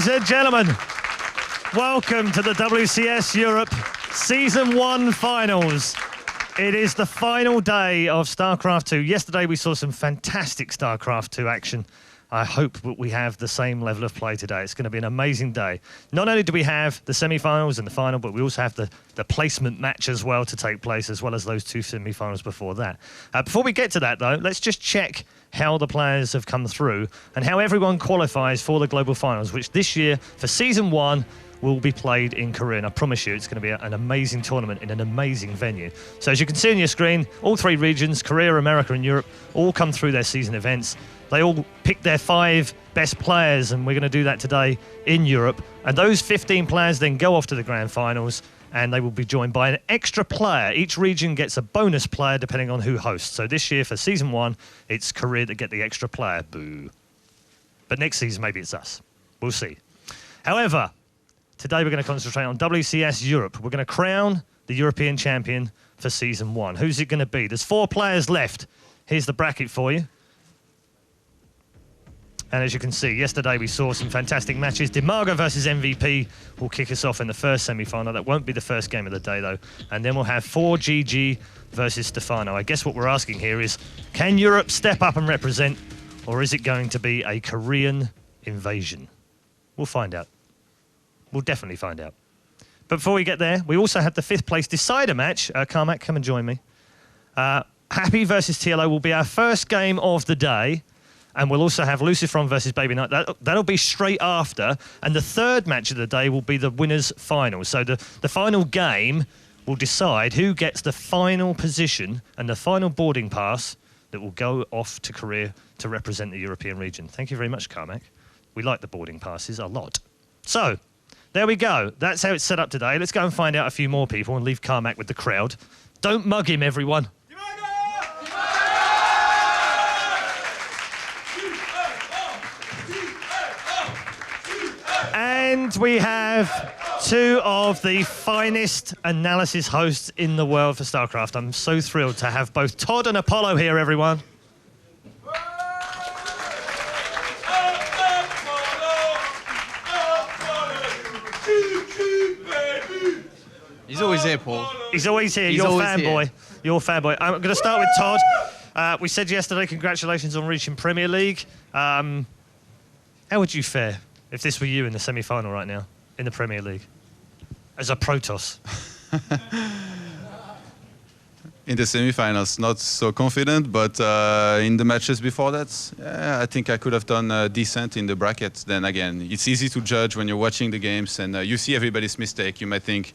Ladies and gentlemen, welcome to the WCS Europe Season 1 Finals. It is the final day of StarCraft 2. Yesterday we saw some fantastic StarCraft 2 action. I hope that we have the same level of play today. It's going to be an amazing day. Not only do we have the semi-finals and the final, but we also have the placement match as well to take place, as well as those two semi-finals before that. Before we get to that, though, let's just check how the players have come through and how everyone qualifies for the global finals, which this year, for Season 1, will be played in Korea. And I promise you, it's going to be an amazing tournament in an amazing venue. So as you can see on your screen, all three regions, Korea, America and Europe, all come through their season events. They all pick their 5 best players, and we're going to do that today in Europe. And those 15 players then go off to the grand finals, and they will be joined by an extra player. Each region gets a bonus player depending on who hosts. So this year for Season 1, it's Korea that get the extra player. Boo. But next season, maybe it's us. We'll see. However, today we're going to concentrate on WCS Europe. We're going to crown the European champion for Season 1. Who's it going to be? There's 4 players left. Here's the bracket for you. And as you can see, yesterday we saw some fantastic matches. Dimago versus MVP will kick us off in the first semi-final. That won't be the first game of the day, though. And then we'll have 4GG versus Stefano. I guess what we're asking here is, can Europe step up and represent, or is it going to be a Korean invasion? We'll find out. We'll definitely find out. But before we get there, we also have the 5th place decider match. Carmack, come and join me. Happy versus TLO will be our first game of the day. And we'll also have Lucifron versus Baby Knight. That'll be straight after. And the third match of the day will be the winners' final. So the final game will decide who gets the final position and the final boarding pass that will go off to Korea to represent the European region. Thank you very much, Carmack. We like the boarding passes a lot. So, there we go. That's how it's set up today. Let's go and find out a few more people and leave Carmack with the crowd. Don't mug him, everyone. And we have 2 of the finest analysis hosts in the world for StarCraft. I'm so thrilled to have both Todd and Apollo here, everyone. He's always here, Paul. He's always here. You're a fanboy. You're a fanboy. I'm going to start with Todd. We said yesterday, congratulations on reaching Premier League. How would you fare if this were you in the semi-final right now in the Premier League as a Protoss? In the semi-finals, not so confident, but in the matches before that, I think I could have done decent in the bracket. Then again, it's easy to judge when you're watching the games and you see everybody's mistake. You might think,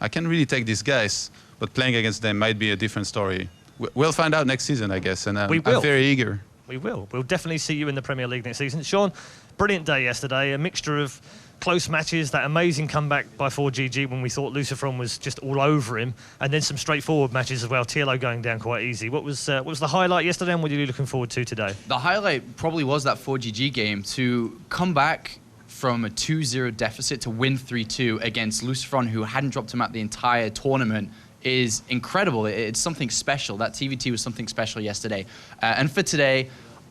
I can really take these guys, but playing against them might be a different story. We'll find out next season, I guess, and I'm very eager. We will. We'll definitely see you in the Premier League next season. Sean, brilliant day yesterday. A mixture of close matches, that amazing comeback by 4GG when we thought Lucifron was just all over him, and then some straightforward matches as well. TLO going down quite easy. What was the highlight yesterday, and what are you looking forward to today? The highlight probably was that 4GG game. To come back from a 2-0 deficit to win 3-2 against Lucifron, who hadn't dropped him out the entire tournament, is incredible. It's something special. That TVT was something special yesterday. And for today,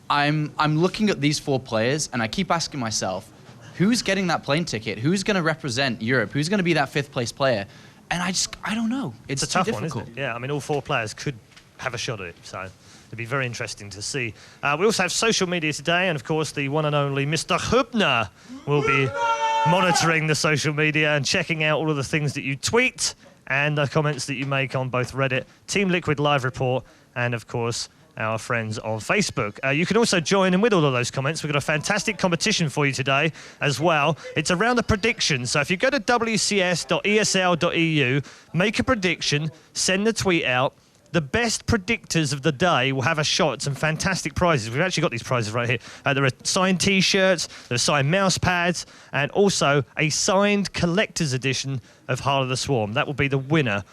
I'm looking at these 4 players, and I keep asking myself, who's getting that plane ticket? Who's going to represent Europe? Who's going to be that 5th place player? And I don't know. It's a tough one, isn't it? Yeah, I mean, all 4 players could have a shot at it, so it'd be very interesting to see. We also have social media today, and of course, the one and only Mr. Hubner will be monitoring the social media and checking out all of the things that you tweet and the comments that you make on both Reddit, Team Liquid Live Report, and of course, our friends on Facebook. You can also join in with all of those comments. We've got a fantastic competition for you today as well. It's around the predictions. So if you go to wcs.esl.eu, make a prediction, send the tweet out. The best predictors of the day will have a shot at some fantastic prizes. We've actually got these prizes right here. There are signed T-shirts, there are signed mouse pads, and also a signed collector's edition of Heart of the Swarm. That will be the winner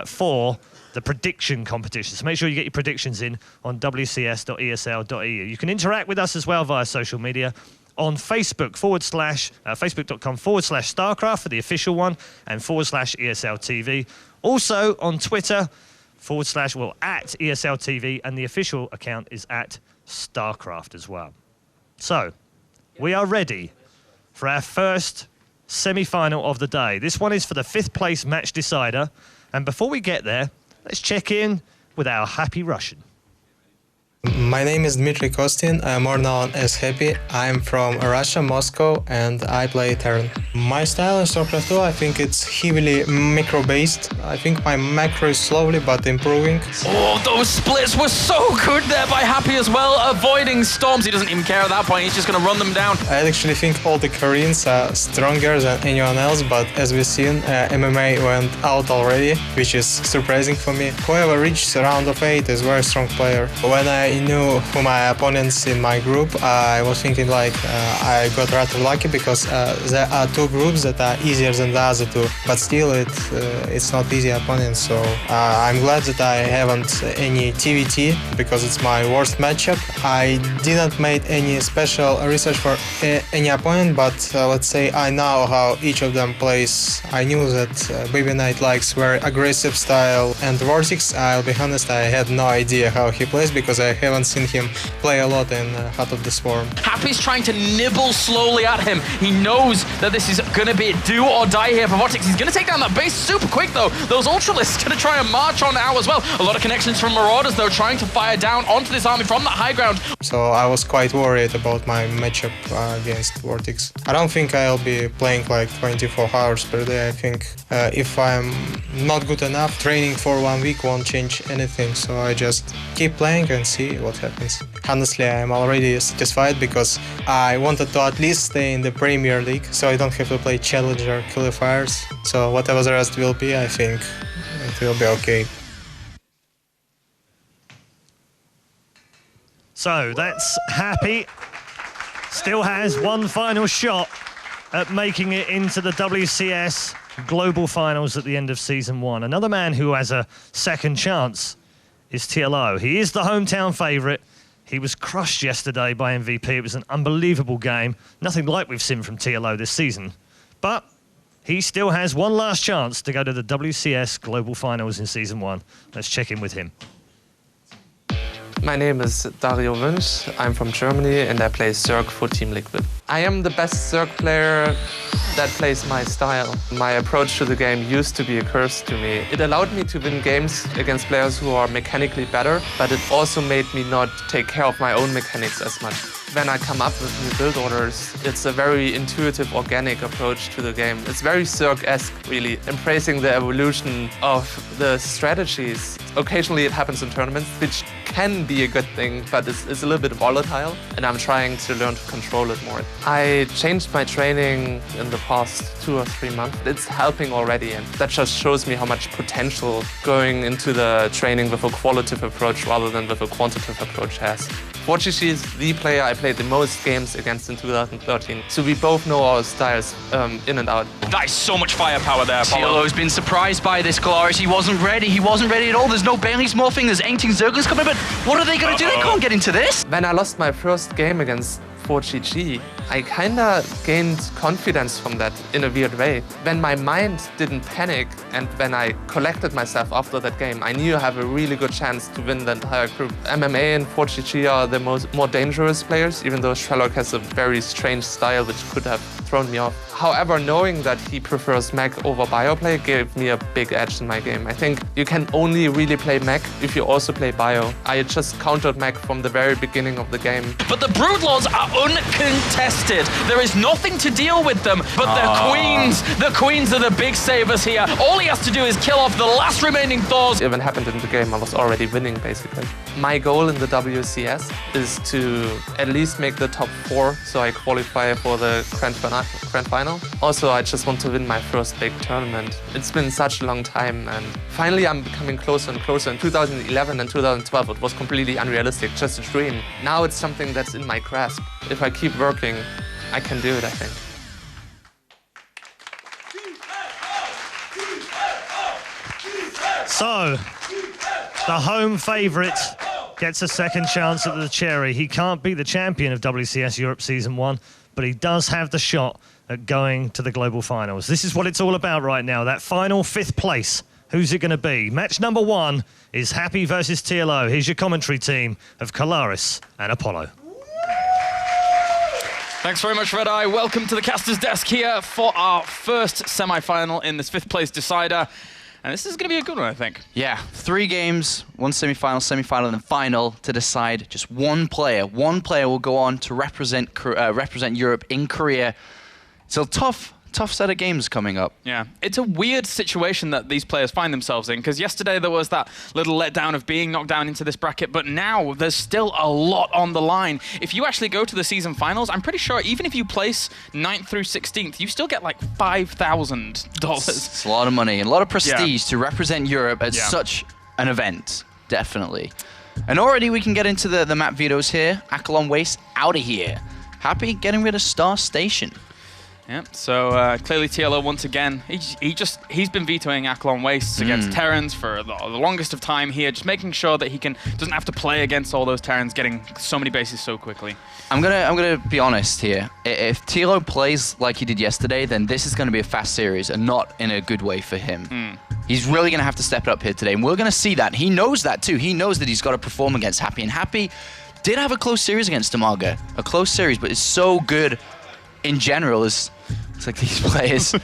for the prediction competition. So make sure you get your predictions in on wcs.esl.eu. You can interact with us as well via social media on Facebook facebook.com/StarCraft for the official one and /ESL TV. Also on Twitter / at ESL TV, and the official account is at StarCraft as well. So we are ready for our first semi-final of the day. This one is for the 5th place match decider. And before we get there, let's check in with our Happy Russian. My name is Dmitry Kostin. I'm more known as Happy. I'm from Russia, Moscow, and I play Terran. My style in StarCraft 2, I think it's heavily macro-based. I think my macro is slowly but improving. Oh, those splits were so good there by Happy as well, avoiding storms. He doesn't even care at that point, he's just going to run them down. I actually think all the Koreans are stronger than anyone else, but as we've seen, MMA went out already, which is surprising for me. Whoever reaches a round of 8 is a very strong player. When I knew who my opponents in my group, I was thinking like I got rather lucky because there are 2 groups that are easier than the other 2, but still it's not easy opponents. So I'm glad that I haven't any TVT because it's my worst matchup. I didn't make any special research for any opponent, but let's say I know how each of them plays. I knew that Baby Knight likes very aggressive style, and Vortex, I'll be honest, I had no idea how he plays because I haven't seen him play a lot in Heart of the Swarm. Happy's trying to nibble slowly at him. He knows that this is going to be do or die here for Vortex. He's going to take down that base super quick though. Those Ultralists going to try and march on now as well. A lot of connections from Marauders though, trying to fire down onto this army from that high ground. So I was quite worried about my matchup against Vortex. I don't think I'll be playing like 24 hours per day. I think if I'm not good enough, training for 1 week won't change anything. So I just keep playing and see what happens. Honestly, I'm already satisfied because I wanted to at least stay in the Premier League, so I don't have to play Challenger qualifiers. So whatever the rest will be, I think it will be okay. So that's Happy. Still has one final shot at making it into the WCS Global Finals at the end of Season 1. Another man who has a second chance is TLO. He is the hometown favourite. He was crushed yesterday by MVP. It was an unbelievable game. Nothing like we've seen from TLO this season. But he still has one last chance to go to the WCS Global Finals in Season 1. Let's check in with him. My name is Dario Wünsch. I'm from Germany and I play Zerg for Team Liquid. I am the best Zerg player that plays my style. My approach to the game used to be a curse to me. It allowed me to win games against players who are mechanically better, but it also made me not take care of my own mechanics as much. When I come up with new build orders, it's a very intuitive, organic approach to the game. It's very Zerg-esque, really, embracing the evolution of the strategies. Occasionally it happens in tournaments, which can be a good thing, but it's a little bit volatile, and I'm trying to learn to control it more. I changed my training in the past 2 or 3 months. It's helping already, and that just shows me how much potential going into the training with a qualitative approach rather than with a quantitative approach has. 4GG is the player I played the most games against in 2013, so we both know our styles in and out. That is so much firepower there, TLO's been surprised by this, Galaris. He wasn't ready. He wasn't ready at all. There's no Bailey's morphing. There's 18 Zerglings coming, but what are they going to do? They can't get into this. When I lost my first game against 4GG, I kinda gained confidence from that in a weird way. When my mind didn't panic and when I collected myself after that game, I knew I have a really good chance to win the entire group. MMA and 4GG are the more dangerous players, even though Sherlock has a very strange style which could have thrown me off. However, knowing that he prefers mech over bioplay gave me a big edge in my game. I think you can only really play mech if you also play bio. I just countered mech from the very beginning of the game. But the Broodlords are uncontested. There is nothing to deal with them, but the queens are the big savers here. All he has to do is kill off the last remaining Thors. Even happened in the game, I was already winning basically. My goal in the WCS is to at least make the top 4 so I qualify for the grand final. Also, I just want to win my first big tournament. It's been such a long time, and finally I'm becoming closer and closer. In 2011 and 2012 it was completely unrealistic, just a dream. Now it's something that's in my grasp. If I keep working, I can do it, I think. So, the home favourite gets a second chance at the cherry. He can't be the champion of WCS Europe Season 1, but he does have the shot at going to the global finals. This is what it's all about right now, that final 5th place. Who's it going to be? Match number 1 is Happy versus TLO. Here's your commentary team of Kalaris and Apollo. Thanks very much, Red Eye. Welcome to the caster's desk here for our first semi-final in this 5th place decider. And this is going to be a good one, I think. Yeah, 3 games, 1 semi-final, semi-final, and final to decide just one player. One player will go on to represent Europe in Korea. It's a tough set of games coming up. Yeah, it's a weird situation that these players find themselves in, because yesterday there was that little letdown of being knocked down into this bracket, but now there's still a lot on the line. If you actually go to the season finals, I'm pretty sure even if you place 9th through 16th, you still get like $5,000. It's a lot of money and a lot of prestige to represent Europe at such an event, definitely. And already we can get into the map vetoes here. Akalon Waste out of here. Happy getting rid of Star Station. Yeah, so clearly TLO once again, he's been vetoing Akalon Wastes against Terrans for the longest of time here, just making sure that he doesn't have to play against all those Terrans, getting so many bases so quickly. I'm gonna be honest here. If TLO plays like he did yesterday, then this is gonna be a fast series and not in a good way for him. He's really gonna have to step it up here today, and we're gonna see that. He knows that too. He knows that he's got to perform against Happy, and Happy did have a close series against Damaga, a close series, but it's so good in general. It's like these players.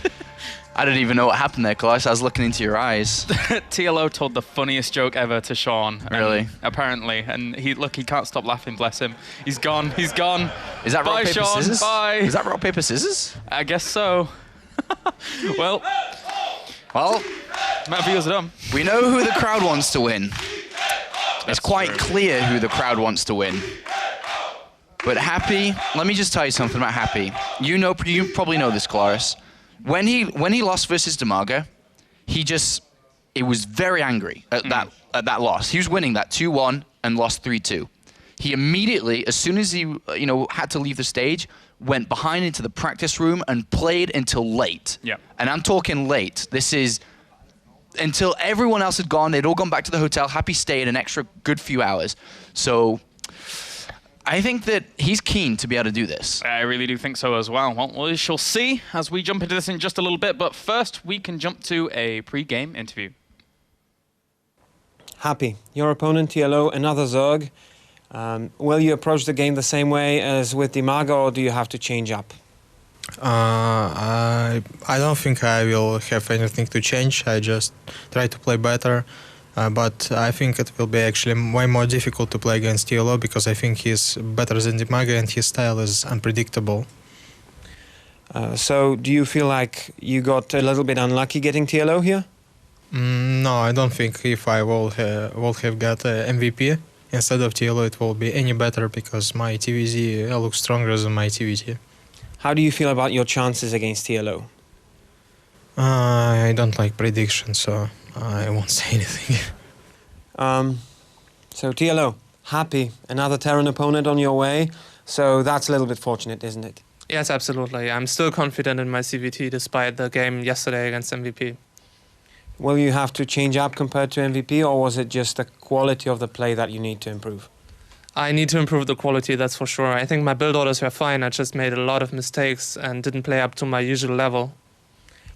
I don't even know what happened there, Klaus. I was looking into your eyes. TLO told the funniest joke ever to Sean. Really? Apparently. And he can't stop laughing, bless him. He's gone. Is that rock, paper, Sean. scissors? Bye. Is that rock, paper, scissors? I guess so. Well, Matt Veals are done. We know who the crowd wants to win. It's quite clear who the crowd wants to win. But Happy, let me just tell you something about Happy. You probably know this, Claris. When he lost versus Damaga, he was very angry at that loss. He was winning that 2-1 and lost 3-2. He immediately, as soon as he had to leave the stage, went behind into the practice room and played until late. Yeah. And I'm talking late. This is until everyone else had gone. They'd all gone back to the hotel. Happy stayed an extra good few hours. So I think that he's keen to be able to do this. I really do think so as well. Well, we shall see as we jump into this in just a little bit. But first, we can jump to a pre-game interview. Happy, your opponent TLO, another Zerg. Will you approach the game the same way as with Damaga, or do you have to change up? I don't think I will have anything to change. I just try to play better. But I think it will be actually way more difficult to play against TLO because I think he's better than Damaga and his style is unpredictable. So do you feel like you got a little bit unlucky getting TLO here? No, I don't think if I will have got MVP instead of TLO it will be any better because my TVZ looks stronger than my TVT. How do you feel about your chances against TLO? I don't like predictions, so I won't say anything. So TLO, Happy, another Terran opponent on your way. So that's a little bit fortunate, isn't it? Yes, absolutely. I'm still confident in my CVT despite the game yesterday against MVP. Will you have to change up compared to MVP, or was it just the quality of the play that you need to improve? I need to improve the quality, that's for sure. I think my build orders were fine. I just made a lot of mistakes and didn't play up to my usual level.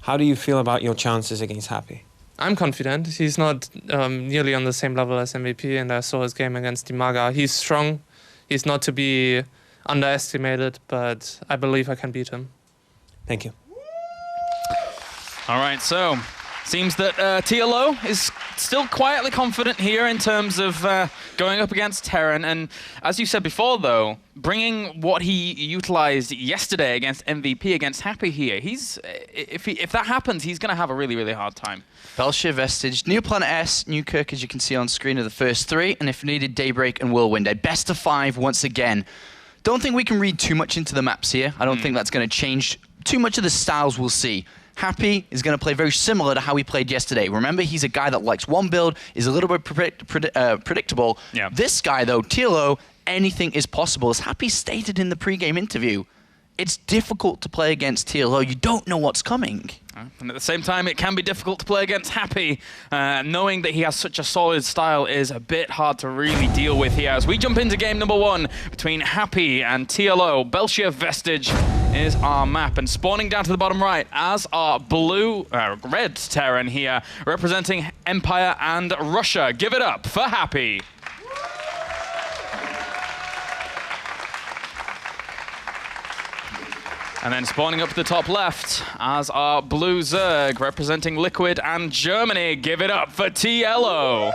How do you feel about your chances against Happy? I'm confident. He's not nearly on the same level as MVP, and I saw his game against Damaga. He's strong. He's not to be underestimated, but I believe I can beat him. Thank you. All right, so seems that TLO is still quietly confident here in terms of going up against Terran. And as you said before, though, bringing what he utilized yesterday against MVP, against Happy here, if that happens, he's going to have a really, really hard time. Belshire, Vestige, New Planet S, Newkirk, as you can see on screen, are the first 3. And if needed, Daybreak and Whirlwind. A best of 5 once again. Don't think we can read too much into the maps here. I don't think that's going to change too much of the styles we'll see. Happy is going to play very similar to how he played yesterday. Remember, he's a guy that likes one build, is a little bit predictable. Yeah. This guy, though, TLO, anything is possible. As Happy stated in the pre-game interview, it's difficult to play against TLO. You don't know what's coming. And at the same time, it can be difficult to play against Happy. Knowing that he has such a solid style is a bit hard to really deal with here. As we jump into game number 1 between Happy and TLO, Belshire Vestige is our map. And spawning down to the bottom right as our red Terran here, representing Empire and Russia. Give it up for Happy. And then spawning up to the top left as our blue Zerg representing Liquid and Germany. Give it up for TLO.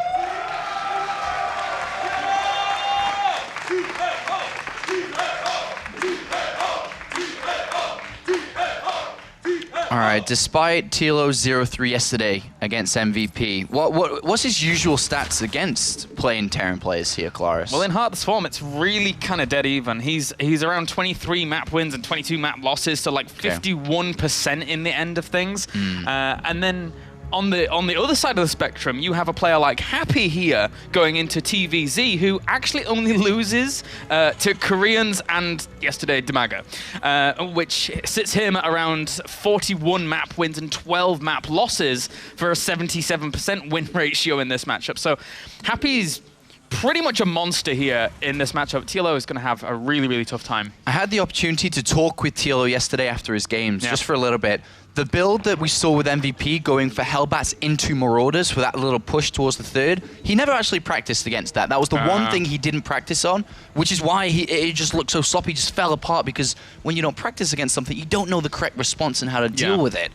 All right, despite TLO's 0-3 yesterday against MVP, what's his usual stats against playing Terran players here, Claris? Well, in Hearth's form, it's really kind of dead even. He's around 23 map wins and 22 map losses, so like 51% in the end of things. And then on the other side of the spectrum, you have a player like Happy here going into TVZ, who actually only loses to Koreans and yesterday Demaga, which sits him at around 41 map wins and 12 map losses for a 77% win ratio in this matchup. So Happy's pretty much a monster here in this matchup. TLO is going to have a really, really tough time. I had the opportunity to talk with TLO yesterday after his games, just for a little bit. The build that we saw with MVP going for Hellbats into Marauders for that little push towards the third, he never actually practiced against that. That was the one thing he didn't practice on, which is why it just looked so sloppy, just fell apart, because when you don't practice against something, you don't know the correct response and how to deal with it.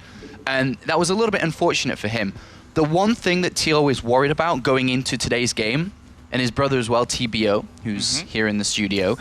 And that was a little bit unfortunate for him. The one thing that TLO is worried about going into today's game, and his brother as well, TBO, who's here in the studio,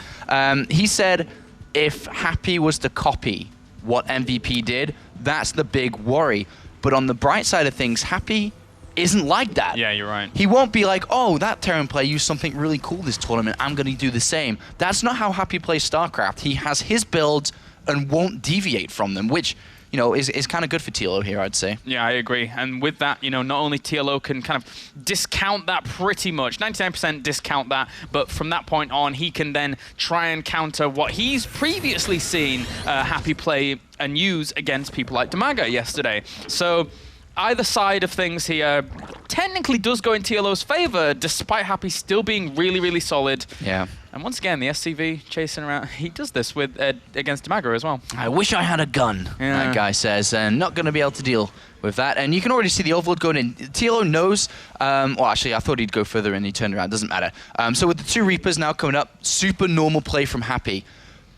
he said if Happy was to copy what MVP did, that's the big worry. But on the bright side of things, Happy isn't like that. Yeah, you're right. He won't be like, oh, that Terran player used something really cool this tournament, I'm going to do the same. That's not how Happy plays StarCraft. He has his builds and won't deviate from them, which, you know, is kind of good for TLO here, I'd say. Yeah, I agree. And with that, you know, not only TLO can kind of discount that pretty much, 99% discount that, but from that point on, he can then try and counter what he's previously seen Happy play and use against people like Demaga yesterday. So either side of things here technically does go in TLO's favor, despite Happy still being really, really solid. Yeah. And once again, the SCV chasing around, he does this with against Demaga as well. I wish I had a gun, that guy says, and not going to be able to deal with that. And you can already see the Overlord going in. TLO knows, well, actually, I thought he'd go further and he turned around. Doesn't matter. So with the two Reapers now coming up, super normal play from Happy.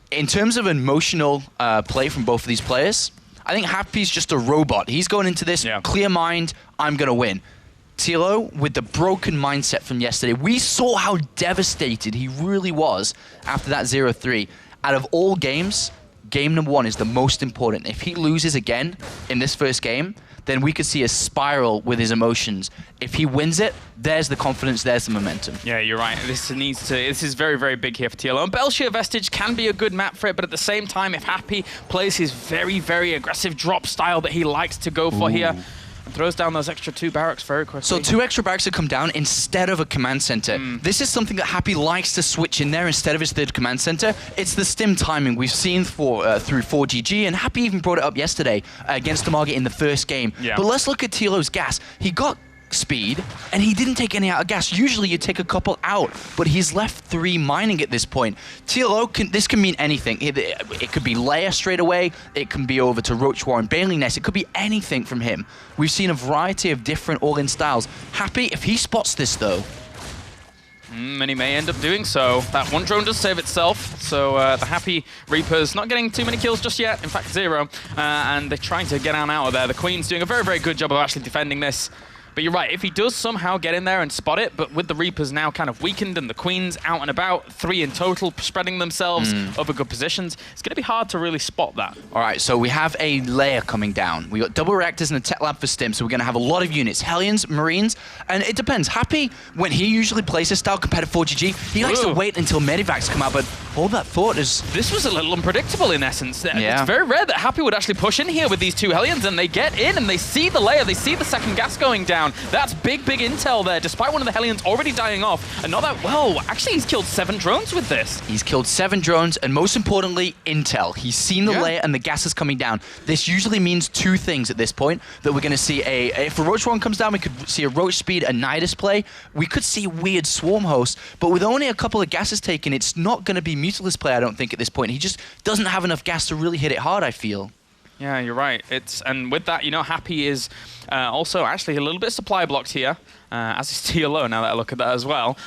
In terms of emotional play from both of these players, I think Happy's just a robot. He's going into this clear mind, I'm going to win. TLO, with the broken mindset from yesterday, we saw how devastated he really was after that 0-3. Out of all games, game number one is the most important. If he loses again in this first game, then we could see a spiral with his emotions. If he wins it, there's the confidence, there's the momentum. Yeah, you're right. This is very, very big here for TLO. And Belshire Vestige can be a good map for it, but at the same time, if Happy plays his very, very aggressive drop style that he likes to go for here, and throws down those extra 2 barracks very quickly. So 2 extra barracks have come down instead of a command center. This is something that Happy likes to switch in there instead of his third command center. It's the stim timing we've seen through 4GG, and Happy even brought it up yesterday against Demaga in the first game. But let's look at TLO's gas. He got speed, and he didn't take any out of gas. Usually you take a couple out, but he's left 3 mining at this point. TLO, this can mean anything. It could be Leia straight away, it can be over to Roach War and Baneling Nest, it could be anything from him. We've seen a variety of different all-in styles. Happy, if he spots this though, and he may end up doing so. That one drone does save itself, so the Happy Reapers not getting too many kills just yet, in fact 0, and they're trying to get out of there. The Queen's doing a very, very good job of actually defending this. But you're right, if he does somehow get in there and spot it, but with the Reapers now kind of weakened and the Queens out and about, 3 in total, spreading themselves over good positions, it's going to be hard to really spot that. All right, so we have a layer coming down. We got double reactors and a tech lab for stim, so we're going to have a lot of units. Hellions, Marines, and it depends. Happy, when he usually plays his style compared to 4GG, he likes to wait until medivacs come out, but hold that thought is... This was a little unpredictable in essence. It's very rare that Happy would actually push in here with these 2 Hellions, and they get in and they see the layer, they see the second gas going down. That's big, big intel there, despite one of the Hellions already dying off. And not that, well, actually he's killed 7 drones with this. He's killed 7 drones, and most importantly, intel. He's seen the layer and the gas is coming down. This usually means 2 things at this point, that we're going to see if a Roach one comes down, we could see a Roach Speed, a Nidus play. We could see weird Swarm Host, but with only a couple of gases taken, it's not going to be Mutalist play, I don't think, at this point. He just doesn't have enough gas to really hit it hard, I feel. Yeah, you're right. And with that, you know, Happy is also actually a little bit supply blocked here, as is TLO now that I look at that as well.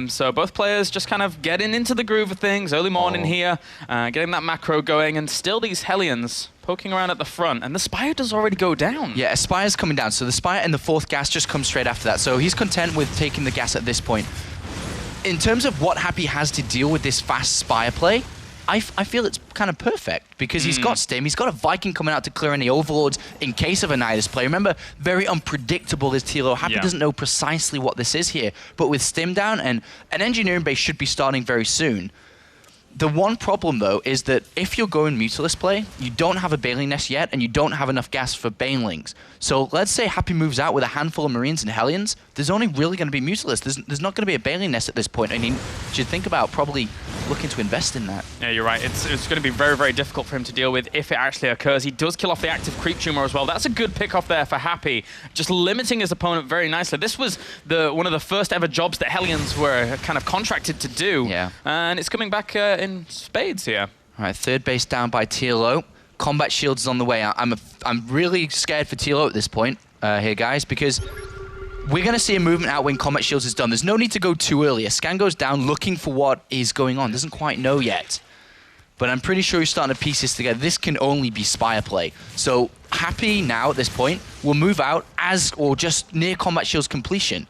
So both players just kind of getting into the groove of things, early morning here, getting that macro going, and still these Hellions poking around at the front, and the Spire does already go down. Yeah, Spire's coming down, so the Spire and the 4th gas just come straight after that, so he's content with taking the gas at this point. In terms of what Happy has to deal with this fast Spire play, I feel it's kind of perfect because he's got Stim, he's got a Viking coming out to clear any Overlords in case of a Nidus play. Remember, very unpredictable is TLO. Happy doesn't know precisely what this is here, but with Stim down and an engineering base should be starting very soon. The one problem, though, is that if you're going Mutalist play, you don't have a Baneling Nest yet, and you don't have enough gas for Banelings. So let's say Happy moves out with a handful of Marines and Hellions, there's only really going to be Mutalist. There's not going to be a Baneling Nest at this point. I mean, you should think about probably looking to invest in that. Yeah, you're right. It's going to be very, very difficult for him to deal with if it actually occurs. He does kill off the active Creep Tumor as well. That's a good pick off there for Happy, just limiting his opponent very nicely. This was one of the first ever jobs that Hellions were kind of contracted to do. Yeah. And it's coming back in spades here. All right, 3rd base down by TLO. Combat Shields is on the way. I'm really scared for TLO at this point here, guys, because we're going to see a movement out when Combat Shields is done. There's no need to go too early. A scan goes down looking for what is going on. Doesn't quite know yet. But I'm pretty sure he's starting to piece this together. This can only be Spire play. So Happy now at this point will move out or just near Combat Shields completion.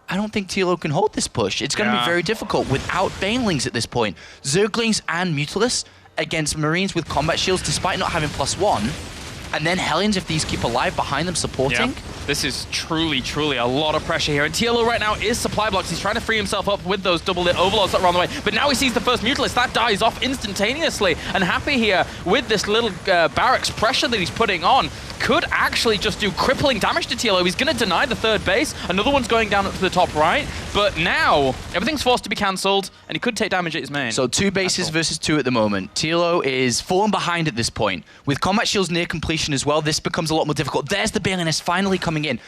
I don't think TLO can hold this push. It's going to be very difficult without Banelings at this point. Zerglings and Mutalists against Marines with Combat Shields despite not having +1. And then Hellions, if these keep alive behind them supporting. Yeah. This is truly, truly a lot of pressure here. And TLO right now is supply blocks. He's trying to free himself up with those double-lit Overlords that are on the way. But now he sees the first Mutalist. That dies off instantaneously. And Happy here, with this little barracks pressure that he's putting on, could actually just do crippling damage to TLO. He's going to deny the 3rd base. Another one's going down up to the top right. But now, everything's forced to be cancelled, and he could take damage at his main. So 2 bases versus 2 at the moment. TLO is falling behind at this point. With Combat Shields near completion as well, this becomes a lot more difficult. There's the Baneling Nest finally coming in.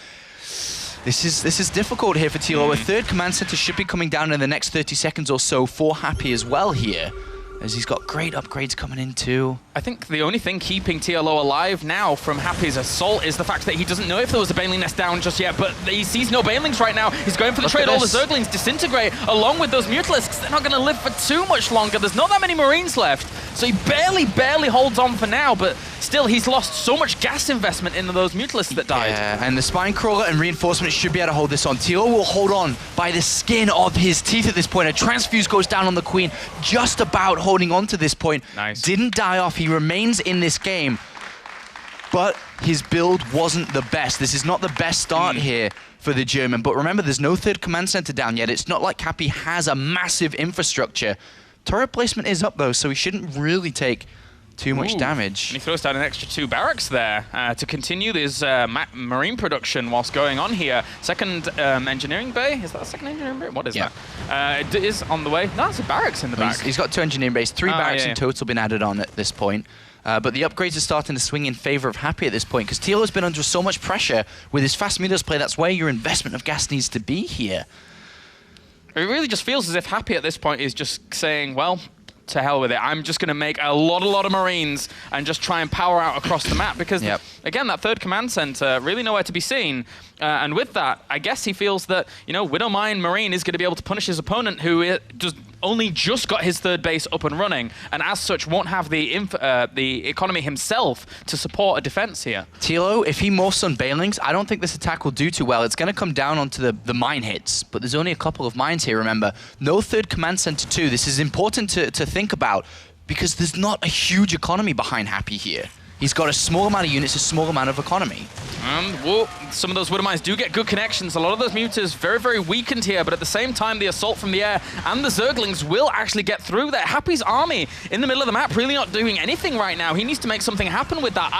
This is difficult here for TLO. A 3rd command center should be coming down in the next 30 seconds or so for Happy as well here, as he's got great upgrades coming in too. I think the only thing keeping TLO alive now from Happy's assault is the fact that he doesn't know if there was a Baneling Nest down just yet, but he sees no Banelings right now. He's going for the trade. All the Zerglings disintegrate along with those Mutalisks. They're not going to live for too much longer. There's not that many Marines left, so he barely holds on for now, but still he's lost so much gas investment into those Mutalisks that died. Yeah, and the Spine Crawler and Reinforcement should be able to hold this on. TLO will hold on by the skin of his teeth at this point. A Transfuse goes down on the Queen, just about holding on to this point. Nice. Didn't die off. He remains in this game, but his build wasn't the best. This is not the best start here for the German. But remember, there's no 3rd command center down yet. It's not like Happy has a massive infrastructure. Turret placement is up though, so he shouldn't really take too much damage. And he throws down an extra 2 barracks there to continue this marine production whilst going on here. 2nd engineering bay? Is that a 2nd engineering bay? What is that? It is on the way. No, it's a barracks in the back. He's got 2 engineering bays. 3 barracks in total been added on at this point. But the upgrades are starting to swing in favor of Happy at this point because TLO's been under so much pressure with his fast meters play. That's where your investment of gas needs to be here. It really just feels as if Happy at this point is just saying, well, to hell with it. I'm just going to make a lot of Marines and just try and power out across the map because, again, that 3rd command center, really nowhere to be seen. And with that, I guess he feels that, you know, Widowmine Marine is going to be able to punish his opponent who only just got his 3rd base up and running, and as such won't have the economy himself to support a defense here. TLO, if he morphs on Banelings, I don't think this attack will do too well. It's going to come down onto the mine hits, but there's only a couple of mines here, remember. No 3rd command center too. This is important to think about because there's not a huge economy behind Happy here. He's got a small amount of units, a small amount of economy. Well, some of those Widowmines do get good connections. A lot of those Mutas very, very weakened here, but at the same time, the assault from the air and the Zerglings will actually get through there. Happy's army in the middle of the map really not doing anything right now. He needs to make something happen with that.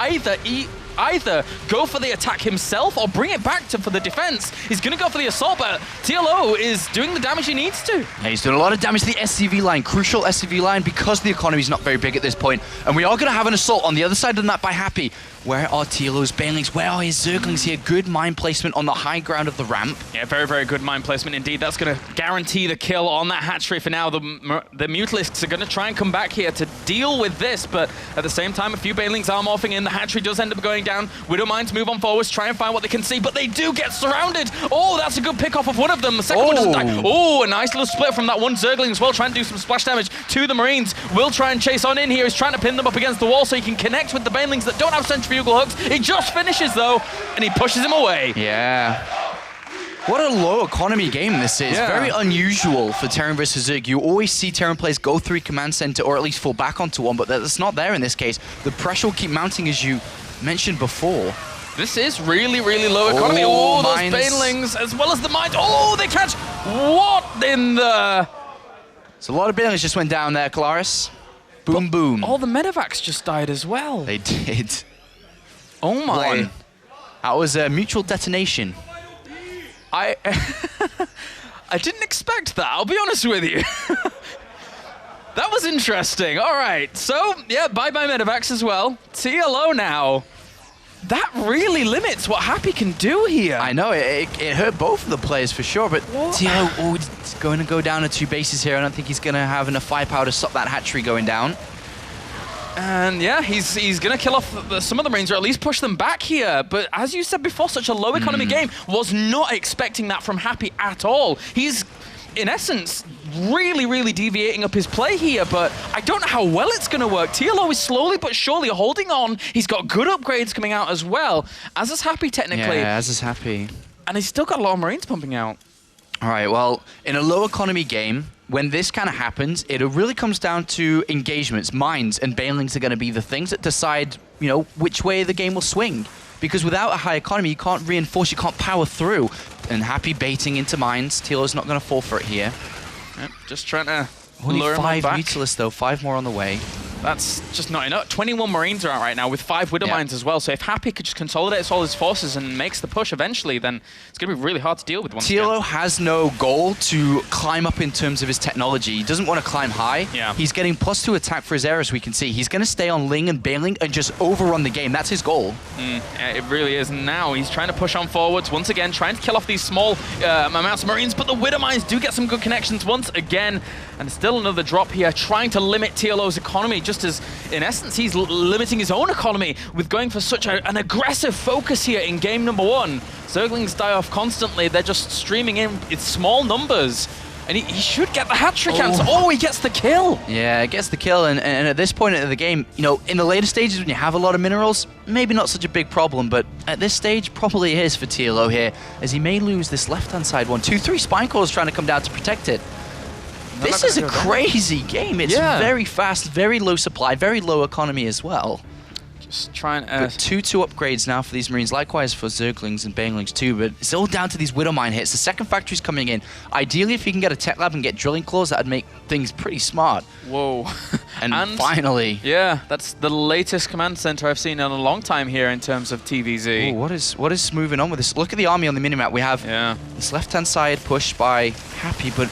Either go for the attack himself or bring it back for the defense. He's going to go for the assault, but TLO is doing the damage he needs to. Yeah, he's doing a lot of damage to the SCV line, crucial SCV line, because the economy is not very big at this point. And we are going to have an assault on the other side of the map by Happy. Where are TLO's banelings? Where are his Zerglings here? Good mine placement on the high ground of the ramp. Yeah, very, very good mine placement indeed. That's going to guarantee the kill on that hatchery for now. The Mutalisks are going to try and come back here to deal with this, but at the same time, a few banelings are morphing in. The hatchery does end up going down. Widow mines move on forwards, try and find what they can see, but they do get surrounded. Oh, that's a good pick off of one of them. The second one doesn't die. Oh, a nice little split from that one Zergling as well, trying to do some splash damage to the Marines. Will try and chase on in here. He's trying to pin them up against the wall so he can connect with the banelings that don't have centrifugal hooks. He just finishes though, and he pushes him away. Yeah. What a low economy game this is. Yeah. Very unusual for Terran versus Zerg. You always see Terran players go through command center or at least fall back onto one, but that's not there in this case. The pressure will keep mounting as you mentioned before. This is really, really low economy. Oh, those banelings as well as the mines. Oh, they catch what in the... So a lot of banelings just went down there, Claris. Boom, boom. All the medevacs just died as well. They did. Oh my. One. That was a mutual detonation. I didn't expect that, I'll be honest with you. That was interesting. All right, so yeah, bye-bye medevacs as well. TLO now. That really limits what Happy can do here. I know, it hurt both of the players for sure, but TLO is going to go down to 2 bases here. I don't think he's going to have enough firepower to stop that hatchery going down. And yeah, he's going to kill off some of the Marines, or at least push them back here. But as you said before, such a low economy game, was not expecting that from Happy at all. He's, in essence, really, really deviating up his play here, but I don't know how well it's going to work. TLO is slowly but surely holding on. He's got good upgrades coming out as well, as is Happy technically. Yeah, as is Happy. And he's still got a lot of Marines pumping out. All right, well, in a low economy game, when this kind of happens, it really comes down to engagements. Mines and banelings are going to be the things that decide, you know, which way the game will swing. Because without a high economy, you can't reinforce, you can't power through. And Happy baiting into mines, TLO's not going to fall for it here. Yep, just trying to Only lure him 5 back. Mutalisks though, 5 more on the way. That's just not enough. 21 Marines are out right now with 5 Widow Mines as well. So if Happy could just consolidate all his forces and makes the push eventually, then it's going to be really hard to deal with once TLO again. has no goal to climb up in terms of his technology. He doesn't want to climb high. Yeah. He's getting +2 attack for his errors, we can see. He's going to stay on Ling and Baneling and just overrun the game. That's his goal. Yeah, it really is. Now he's trying to push on forwards once again, trying to kill off these small amounts of Marines, but the Widow Mines do get some good connections once again. And still another drop here, trying to limit TLO's economy, just as, in essence, he's limiting his own economy with going for such an aggressive focus here in game number 1. Zerglings die off constantly. They're just streaming in small numbers. And he should get the hat-trick answer. Oh, he gets the kill. Yeah, it gets the kill, and at this point of the game, you know, in the later stages when you have a lot of minerals, maybe not such a big problem, but at this stage, probably it is for TLO here, as he may lose this left-hand side one. 2-3 Spine Cores trying to come down to protect it. This is a crazy game. It's very fast, very low supply, very low economy as well. Just trying to... But 2-2 upgrades now for these Marines, likewise for Zerglings and Banelings too, but it's all down to these Widow Mine hits. The second factory's coming in. Ideally, if you can get a tech lab and get drilling claws, that'd make things pretty smart. Whoa. And finally... Yeah, that's the latest command center I've seen in a long time here in terms of TVZ. Ooh, what is moving on with this? Look at the army on the minimap. We have this left-hand side pushed by Happy, but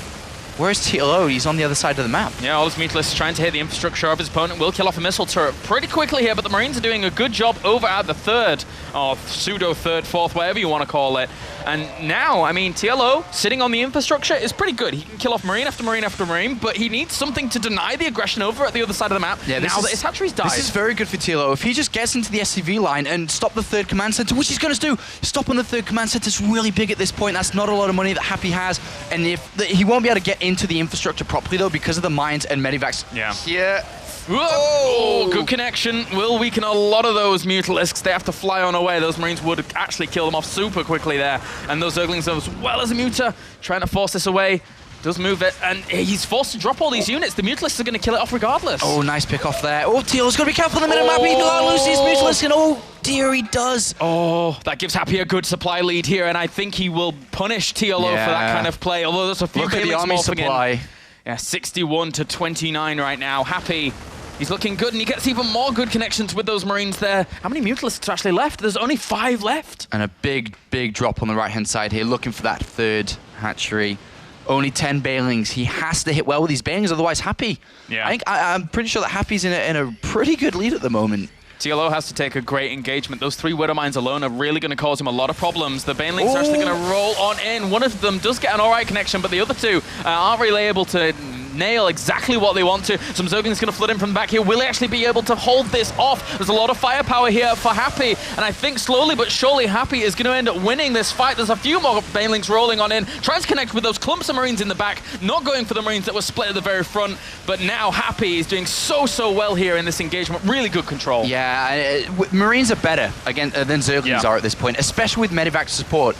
where's TLO? He's on the other side of the map. Yeah, all his Mutalisks trying to hit the infrastructure of his opponent. Will kill off a missile turret pretty quickly here, but the Marines are doing a good job over at the third, or pseudo-third, fourth, whatever you want to call it. And now, I mean, TLO sitting on the infrastructure is pretty good. He can kill off Marine after Marine after Marine, but he needs something to deny the aggression over at the other side of the map now that his hatchery's died. This is very good for TLO. If he just gets into the SCV line and stop the third command center, which he's going to do, stopping the third command center is really big at this point. That's not a lot of money that Happy has, and he won't be able to get into the infrastructure properly though because of the mines and medivacs. Yeah. Oh, good connection. Will weaken a lot of those Mutalisks. They have to fly on away. Those Marines would actually kill them off super quickly there. And those Zerglings, as well as a Muta, trying to force this away. Does move it, and he's forced to drop all these units. The Mutalisks are going to kill it off regardless. Oh, nice pick off there. Oh, TLO's got to be careful on the minimap. He can't lose these Mutalisks, and oh dear, he does. Oh, that gives Happy a good supply lead here, and I think he will punish TLO for that kind of play, although there's a few Look at the army supply. Yeah, 61 to 29 right now. Happy, he's looking good, and he gets even more good connections with those Marines there. How many Mutalisks are actually left? There's only 5 left. And a big, big drop on the right-hand side here, looking for that third hatchery. Only 10 Banelings. He has to hit well with these Banelings, otherwise Happy. Yeah. I'm pretty sure that Happy's in a pretty good lead at the moment. TLO has to take a great engagement. Those 3 Widow Mines alone are really going to cause him a lot of problems. The Banelings are actually going to roll on in. One of them does get an alright connection, but the other 2 aren't really able to nail exactly what they want to. Some Zerglings going to flood in from the back here. Will he actually be able to hold this off? There's a lot of firepower here for Happy, and I think slowly but surely Happy is going to end up winning this fight. There's a few more Banelings rolling on in, trying to connect with those clumps of Marines in the back, not going for the Marines that were split at the very front, but now Happy is doing so well here in this engagement. Really good control. Yeah, Marines are better again than Zerglings are at this point, especially with Medivac support.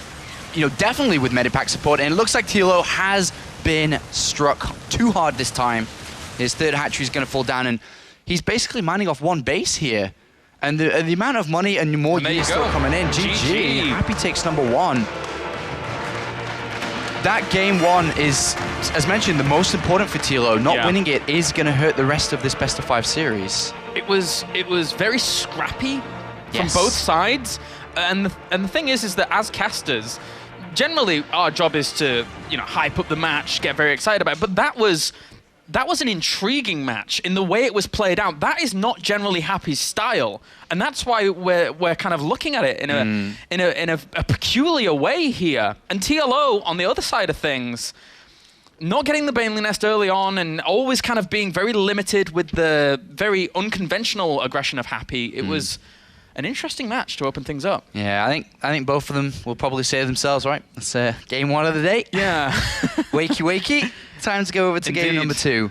You know, definitely with Medivac support, and it looks like TLO has been struck too hard this time. His 3rd hatchery is going to fall down, and he's basically mining off 1 base here. And the amount of money and more units still coming in. GG. Happy takes number 1. That game 1 is, as mentioned, the most important for TLO. Not winning it is going to hurt the rest of this best of 5 series. It was very scrappy from both sides, and the thing is that as casters, generally our job is to, you know, hype up the match, get very excited about it, but that was an intriguing match in the way it was played out. That is not generally Happy's style, and that's why we're kind of looking at it in a peculiar way here. And TLO on the other side of things, not getting the Baneling Nest early on and always kind of being very limited with the very unconventional aggression of Happy. It was an interesting match to open things up. Yeah, I think both of them will probably say themselves, right? That's game 1 of the day. Yeah. wakey. Time to go over to game number 2.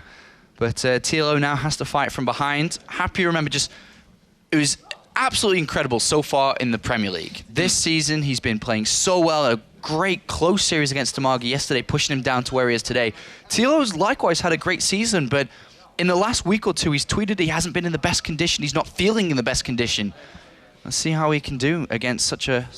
But TLO now has to fight from behind. Happy, remember, it was absolutely incredible so far in the Premier League. This season, he's been playing so well. A great close series against Tamagi yesterday, pushing him down to where he is today. TLO's likewise had a great season, but in the last week or 2, he's tweeted he hasn't been in the best condition. He's not feeling in the best condition. Let's see how he can do against such a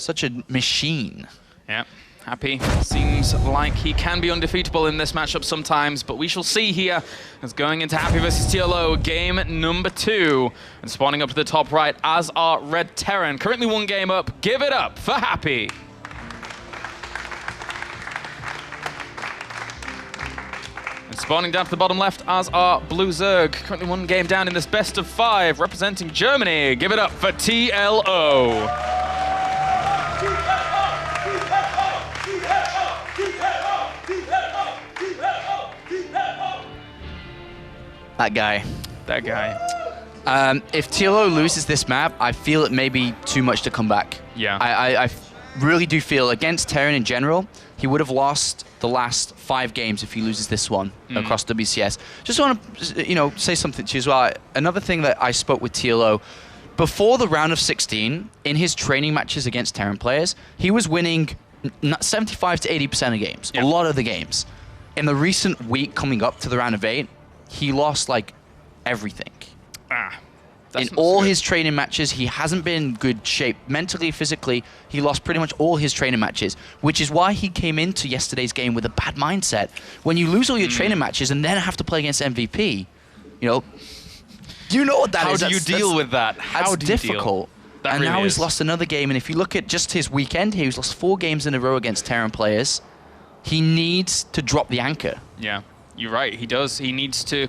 machine. Yeah, Happy seems like he can be undefeatable in this matchup sometimes, but we shall see here as going into Happy versus TLO, game number 2. And spawning up to the top right, as are Red Terran. Currently 1 game up. Give it up for Happy. And spawning down to the bottom left, as are Blue Zerg. Currently 1 game down in this best of 5, representing Germany. Give it up for TLO. That guy. If TLO loses this map, I feel it may be too much to come back. Yeah. I really do feel against Terran in general, he would have lost the last 5 games if he loses this one across WCS. Just want to, say something to you as well. Another thing that I spoke with TLO, before the round of 16, in his training matches against Terran players, he was winning 75 to 80% of games, a lot of the games. In the recent week coming up to the round of 8, he lost like everything. In all his training matches, he hasn't been in good shape. Mentally, physically, he lost pretty much all his training matches, which is why he came into yesterday's game with a bad mindset. When you lose all your training matches and then have to play against MVP, you know what that is. How do you deal with that? How do you difficult. That and really now is. he's lost another game, and if you look at just his weekend here, he's lost 4 games in a row against Terran players. He needs to drop the anchor. Yeah, you're right. He does. He needs to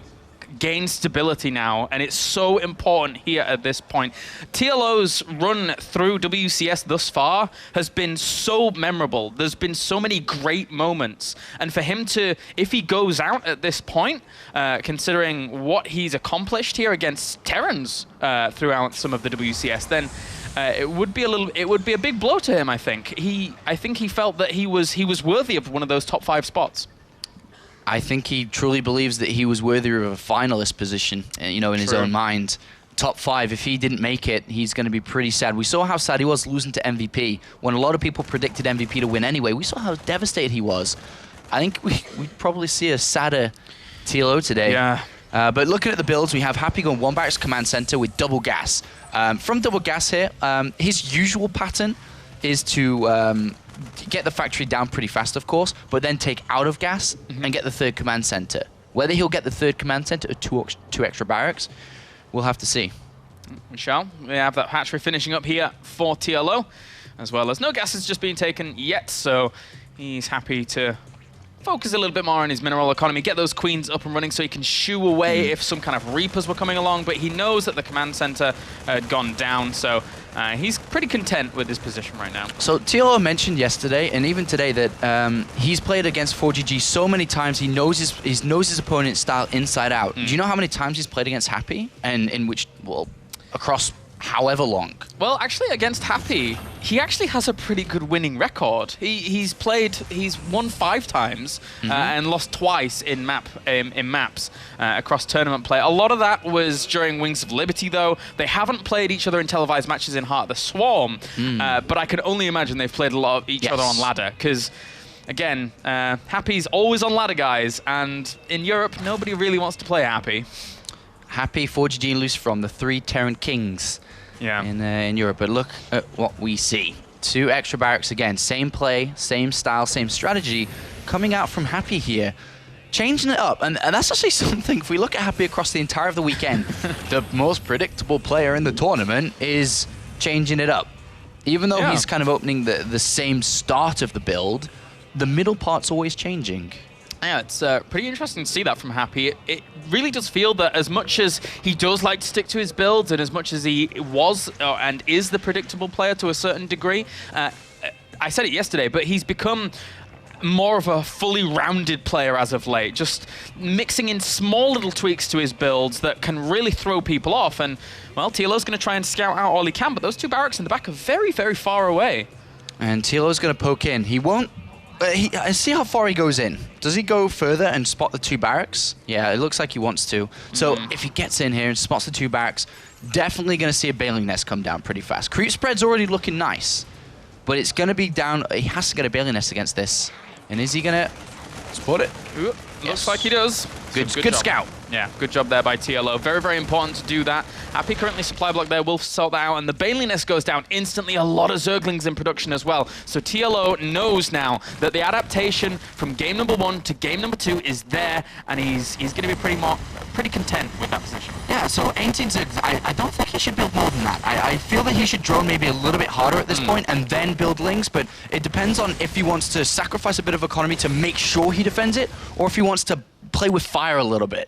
gain stability now, and it's so important here at this point. TLO's run through WCS thus far has been so memorable. There's been so many great moments, and for him to, if he goes out at this point, considering what he's accomplished here against Terrans throughout some of the WCS, then it would be a big blow to him. I think he felt that he was worthy of one of those top 5 spots. I think he truly believes that he was worthy of a finalist position, in his own mind. Top 5, if he didn't make it, he's going to be pretty sad. We saw how sad he was losing to MVP. When a lot of people predicted MVP to win anyway, we saw how devastated he was. I think we'd probably see a sadder TLO today. Yeah. But looking at the builds, we have Happy going 1 barracks command center with double gas. From double gas here, his usual pattern is to get the factory down pretty fast, of course, but then take out of gas and get the 3rd command center. Whether he'll get the 3rd command center or 2 extra barracks, we'll have to see. Michelle, we have that hatchery finishing up here for TLO, as well as no gas has just been taken yet, so he's happy to focus a little bit more on his mineral economy, get those queens up and running so he can shoo away if some kind of Reapers were coming along, but he knows that the command center had gone down, so he's pretty content with his position right now. So TLO mentioned yesterday and even today that he's played against 4GG so many times he knows his opponent's style inside out. Do you know how many times he's played against Happy, and in which, well, across however long? Well, actually, against Happy, he actually has a pretty good winning record. He's won 5 times and lost twice in maps across tournament play. A lot of that was during Wings of Liberty, though. They haven't played each other in televised matches in Heart of the Swarm, but I can only imagine they've played a lot of each other on ladder, because again, Happy's always on ladder, guys, and in Europe, nobody really wants to play Happy. Happy, 4GG, and Luciferon, the 3 Terran Kings in Europe. But look at what we see. 2 extra barracks again. Same play, same style, same strategy coming out from Happy here. Changing it up. And that's actually something, if we look at Happy across the entire of the weekend, the most predictable player in the tournament is changing it up. Even though he's kind of opening the same start of the build, the middle part's always changing. Yeah, it's pretty interesting to see that from Happy. It really does feel that as much as he does like to stick to his builds, and as much as he was and is the predictable player to a certain degree, I said it yesterday, but he's become more of a fully rounded player as of late, just mixing in small little tweaks to his builds that can really throw people off. And, well, TLO's going to try and scout out all he can, but those 2 barracks in the back are very, very far away. And TLO's going to poke in. He won't... see how far he goes in. Does he go further and spot the 2 barracks? Yeah, it looks like he wants to. So if he gets in here and spots the 2 barracks, definitely going to see a Baneling Nest come down pretty fast. Creep spread's already looking nice, but it's going to be down. He has to get a Baneling Nest against this. And is he going to spot it? Ooh, looks like he does. Good scout. Yeah, good job there by TLO. Very, very important to do that. Happy currently supply block there. We'll sort that out. And the Baneling Nest goes down instantly. A lot of Zerglings in production as well. So TLO knows now that the adaptation from game number 1 to game number 2 is there. And he's going to be pretty content with that position. Yeah, so 18 Zergs, I don't think he should build more than that. I feel that he should drone maybe a little bit harder at this point and then build Lings. But it depends on if he wants to sacrifice a bit of economy to make sure he defends it, or if he wants to play with fire a little bit.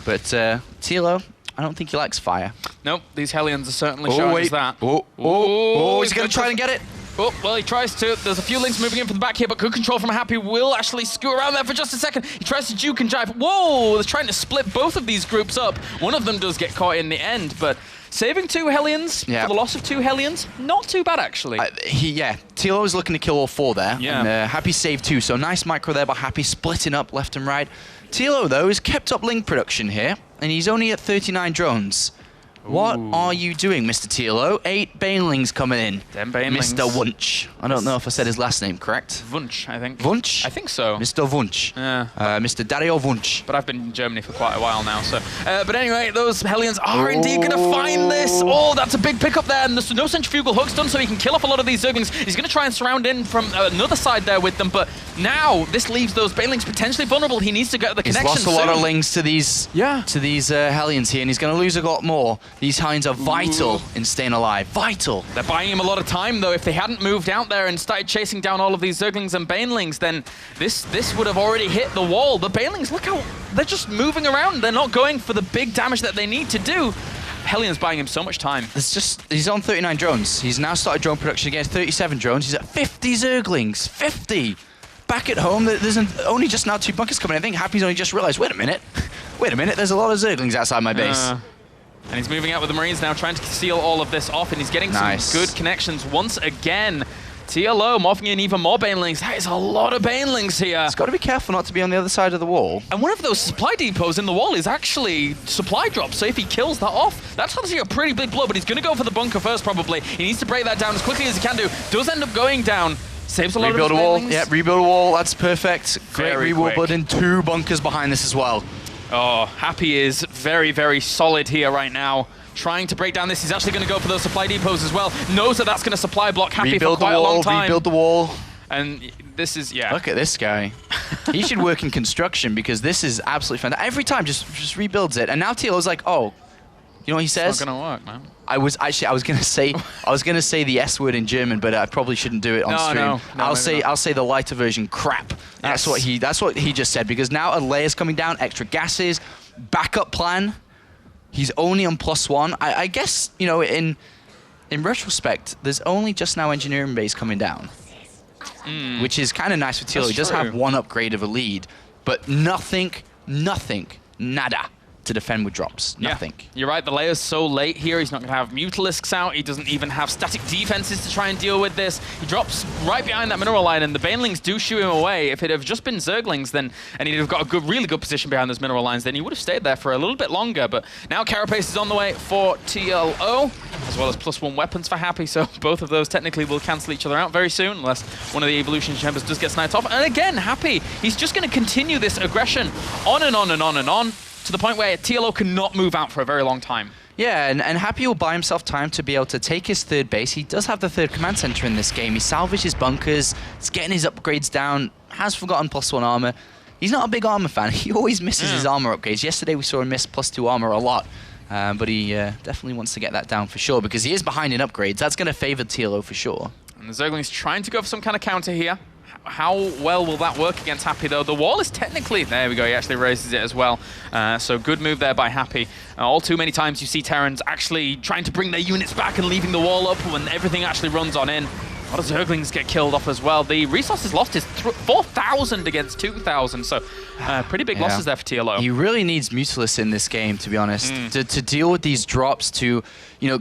But TLO, I don't think he likes fire. Nope, these Hellions are certainly showing us that. He's going to try and get it. Oh, well, he tries to. There's a few Lings moving in from the back here, but good control from Happy will actually scoot around there for just a second. He tries to juke and jive. Whoa, they're trying to split both of these groups up. One of them does get caught in the end, but saving 2 Hellions for the loss of 2 Hellions, not too bad, actually. TLO is looking to kill all 4 there. Yeah. And, Happy saved 2, so nice micro there by Happy, splitting up left and right. TLO, though, has kept up Ling production here, and he's only at 39 drones. What are you doing, Mr. TLO? 8 Banelings coming in. Them Banelings. Mr. Wunsch. I don't know if I said his last name correct. Wunsch, I think. Wunsch? I think so. Mr. Wunsch. Yeah. Mr. Dario Wunsch. But I've been in Germany for quite a while now, so... but anyway, those Hellions are indeed going to find this. Oh, that's a big pickup there, and there's no centrifugal hooks done, so he can kill off a lot of these Zerglings. He's going to try and surround in from another side there with them, but now this leaves those Banelings potentially vulnerable. He needs to get the connection He's lost a lot of Lings to these Hellions here, and he's going to lose a lot more. These Hellions are vital in staying alive. Vital. They're buying him a lot of time, though. If they hadn't moved out there and started chasing down all of these Zerglings and Banelings, then this would have already hit the wall. The Banelings, look how they're just moving around. They're not going for the big damage that they need to do. Hellion's buying him so much time. He's on 39 drones. He's now started drone production against 37 drones. He's at 50 Zerglings. 50! Back at home, there's only just now 2 bunkers coming. I think Happy's only just realized, wait a minute, there's a lot of Zerglings outside my base. And he's moving out with the Marines now, trying to seal all of this off, and he's getting some good connections once again. TLO morphing in even more Banelings. That is a lot of Banelings here. He's got to be careful not to be on the other side of the wall. And one of those supply depots in the wall is actually supply drops, so if he kills that off, that's obviously a pretty big blow, but he's going to go for the bunker first, probably. He needs to break that down as quickly as he can do. Does end up going down. Saves a lot rebuild of a wall. Banelings. Yeah, rebuild a wall. That's perfect. Great Very rebuild, quick. but in 2 bunkers behind this as well. Oh, Happy is very, very solid here right now. Trying to break down this. He's actually going to go for those supply depots as well. Knows that that's going to supply block Happy for quite a long time. Rebuild the wall. And this is, Look at this guy. He should work in construction because this is absolutely fantastic. Every time, just rebuilds it. And now TLO's like, oh, you know what he says? It's not going to work, man. I was gonna say the S word in German, but I probably shouldn't do it on stream. No, I'll say the lighter version. Crap. That's what he just said, because now a layer's coming down, extra gases, backup plan. He's only on +1. I guess, you know, in retrospect, there's only just now engineering base coming down, which is kind of nice for TLO. He does have one upgrade of a lead, but nothing, nada to defend with drops. Nothing. Yeah, you're right, the layer's so late here. He's not going to have Mutalisks out. He doesn't even have static defenses to try and deal with this. He drops right behind that mineral line, and the Banelings do shoo him away. If it had just been Zerglings, then, and he'd have got a really good position behind those mineral lines, then he would have stayed there for a little bit longer. But now Carapace is on the way for TLO, as well as +1 weapons for Happy, so both of those technically will cancel each other out very soon, unless one of the Evolution Chambers does get sniped off. And again, Happy, he's just going to continue this aggression on and on and on and on, to the point where TLO cannot move out for a very long time. Yeah, and Happy will buy himself time to be able to take his third base. He does have the third command center in this game. He salvaged his bunkers, he's getting his upgrades down, has forgotten +1 armor. He's not a big armor fan. He always misses his armor upgrades. Yesterday we saw him miss +2 armor a lot. But he definitely wants to get that down for sure, because he is behind in upgrades. That's going to favor TLO for sure. And the Zergling's trying to go for some kind of counter here. How well will that work against Happy, though? The wall is technically... There we go, he actually raises it as well. So good move there by Happy. All too many times you see Terrans actually trying to bring their units back and leaving the wall up when everything actually runs on in. A lot of Zerglings get killed off as well. The resources lost is 4,000 against 2,000, so pretty big losses there for TLO. He really needs Mutalisks in this game, to be honest, to deal with these drops, to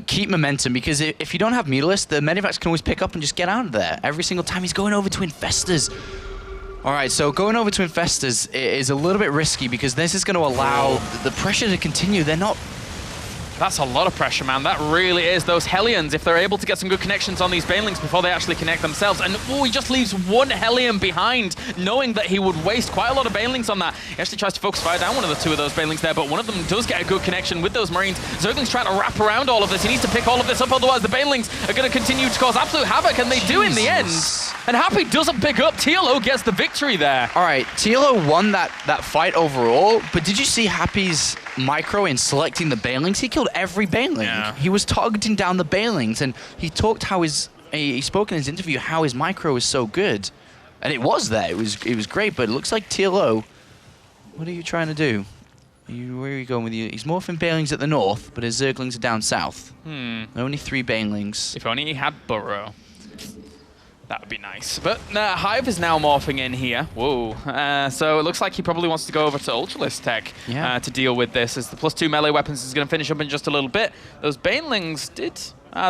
keep momentum, because if you don't have Mutalisks, the Medivacs can always pick up and just get out of there. Every single time he's going over to Infestors. All right, so going over to Infestors is a little bit risky, because this is going to allow the pressure to continue. They're not... That's a lot of pressure, man. That really is. Those Hellions, if they're able to get some good connections on these Banelings before they actually connect themselves. And he just leaves one Hellion behind, knowing that he would waste quite a lot of Banelings on that. He actually tries to focus fire down one of the two of those Banelings there, but one of them does get a good connection with those Marines. Zergling's trying to wrap around all of this. He needs to pick all of this up, otherwise the Banelings are going to continue to cause absolute havoc, and they do in the end. And Happy doesn't pick up. TLO gets the victory there. All right, TLO won that fight overall, but did you see Happy's micro in selecting the Banelings? He killed every Baneling. Yeah. He was targeting down the Banelings, and he talked how he spoke in his interview how his micro was so good. And it was there. It was great, but it looks like TLO, what are you trying to do? Where are you going with you? He's morphing Banelings at the north, but his Zerglings are down south. Only 3 Banelings. If only he had Burrow. That would be nice. But Hive is now morphing in here. Whoa. So it looks like he probably wants to go over to Ultralisk Tech to deal with this, as the +2 melee weapons is going to finish up in just a little bit. Those Banelings did...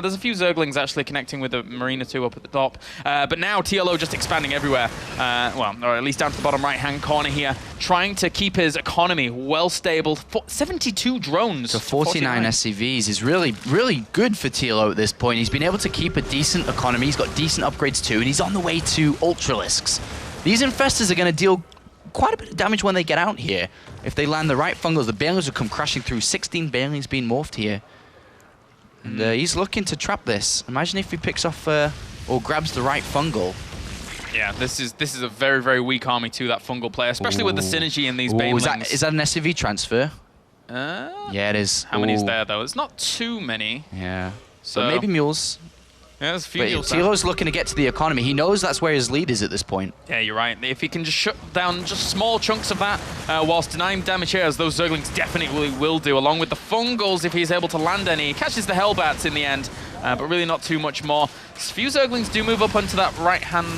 there's a few Zerglings actually connecting with the Marina 2 up at the top. But now TLO just expanding everywhere. Well, or at least down to the bottom right-hand corner here, trying to keep his economy well stable. 72 drones. So 49 SCVs is really, really good for TLO at this point. He's been able to keep a decent economy. He's got decent upgrades too, and he's on the way to Ultralisks. These Infestors are going to deal quite a bit of damage when they get out here. If they land the right fungals, the Banelings will come crashing through. 16 Banelings being morphed here. And he's looking to trap this. Imagine if he picks off or grabs the right fungal. Yeah, this is a very, very weak army to that fungal player, especially with the synergy in these Banelings. Is that an SCV transfer? Yeah, it is. How many is there, though? It's not too many. Yeah. So but maybe mules. Yeah, there's a few But mules. TLO's looking to get to the economy. He knows that's where his lead is at this point. Yeah, you're right. If he can just shut down just small chunks of that whilst denying damage here, as those Zerglings definitely will do, along with the fungals if he's able to land any. He catches the Hellbats in the end, but really not too much more. A few Zerglings do move up onto that right-hand